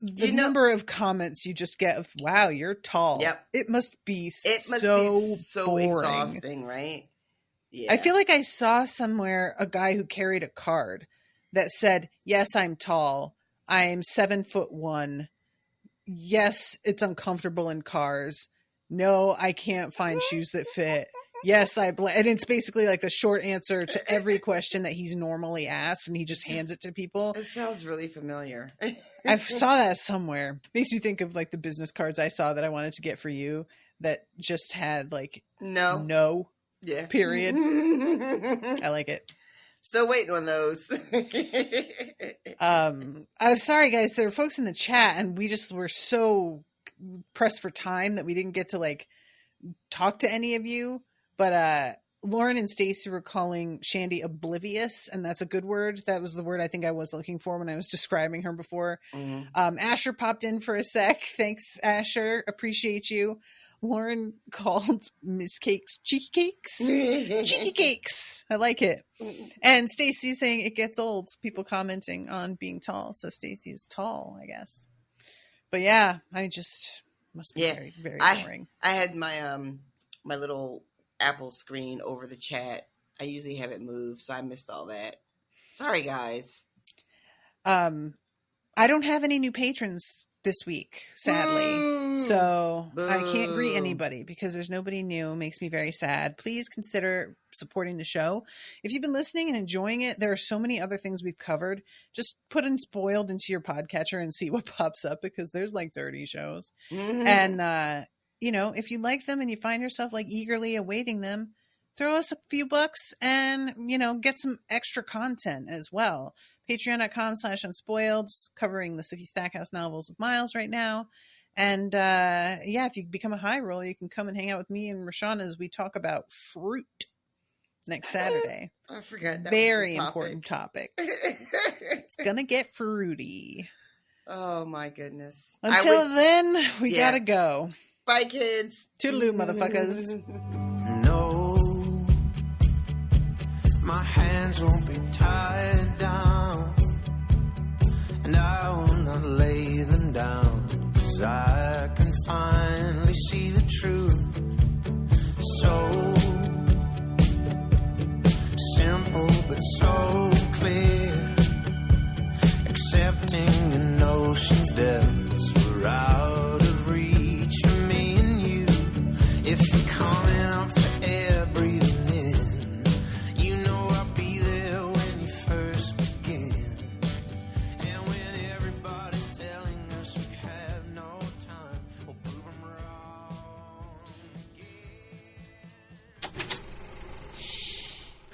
A: the number of comments you just get of, wow, you're tall. Yep. It must be so boring.
B: Exhausting, right? Yeah.
A: I feel like I saw somewhere a guy who carried a card that said, yes, I'm tall. I'm 7'1". Yes, it's uncomfortable in cars. No, I can't find shoes that fit. Yes, and it's basically like the short answer to every question that he's normally asked, and he just hands it to people.
B: It sounds really familiar.
A: I saw that somewhere. Makes me think of like the business cards I saw that I wanted to get for you that just had like no.
B: Yeah.
A: Period. I like it.
B: Still waiting on those.
A: I'm sorry, guys. There are folks in the chat, and we just were so pressed for time that we didn't get to like talk to any of you. But Lauren and Stacy were calling Shandy oblivious, and that's a good word. That was the word I think I was looking for when I was describing her before. Asher popped in for a sec. Thanks, Asher. Appreciate you. Lauren called Miss Cakes cheeky cakes. Cheeky cakes. I like it. And Stacy saying it gets old. People commenting on being tall. So Stacy is tall, I guess. But yeah, I just must be very, very boring.
B: I had my my little Apple screen over the chat. I usually have it moved, so I missed all that. Sorry, guys.
A: I don't have any new patrons this week, sadly. So I can't greet anybody because there's nobody new. It makes me very sad. Please consider supporting the show. If you've been listening and enjoying it, there are so many other things we've covered. Just put Unspoiled into your podcatcher and see what pops up because there's like 30 shows. And, you know, if you like them and you find yourself like eagerly awaiting them, throw us a few bucks and, you know, get some extra content as well. Patreon.com/unspoiled, covering the Sookie Stackhouse novels of Miles right now. And yeah, if you become a high roller, you can come and hang out with me and RoShawn as we talk about fruit next Saturday.
B: I forgot that.
A: Very important topic. It's gonna get fruity.
B: Oh my goodness.
A: Until then, we gotta go.
B: Bye, kids.
A: Toodaloo, motherfuckers.
C: No, my hands won't be tied down, and I will not lay them down, 'cause I can finally see the truth. So simple but so clear, accepting an ocean's depths were out of reach for me and you. If you're coming up for air, breathing in, you know I'll be there when you first begin. And when everybody's telling us we have no time, we'll prove them wrong again.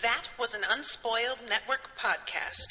A: That was an Unspoiled Network podcast.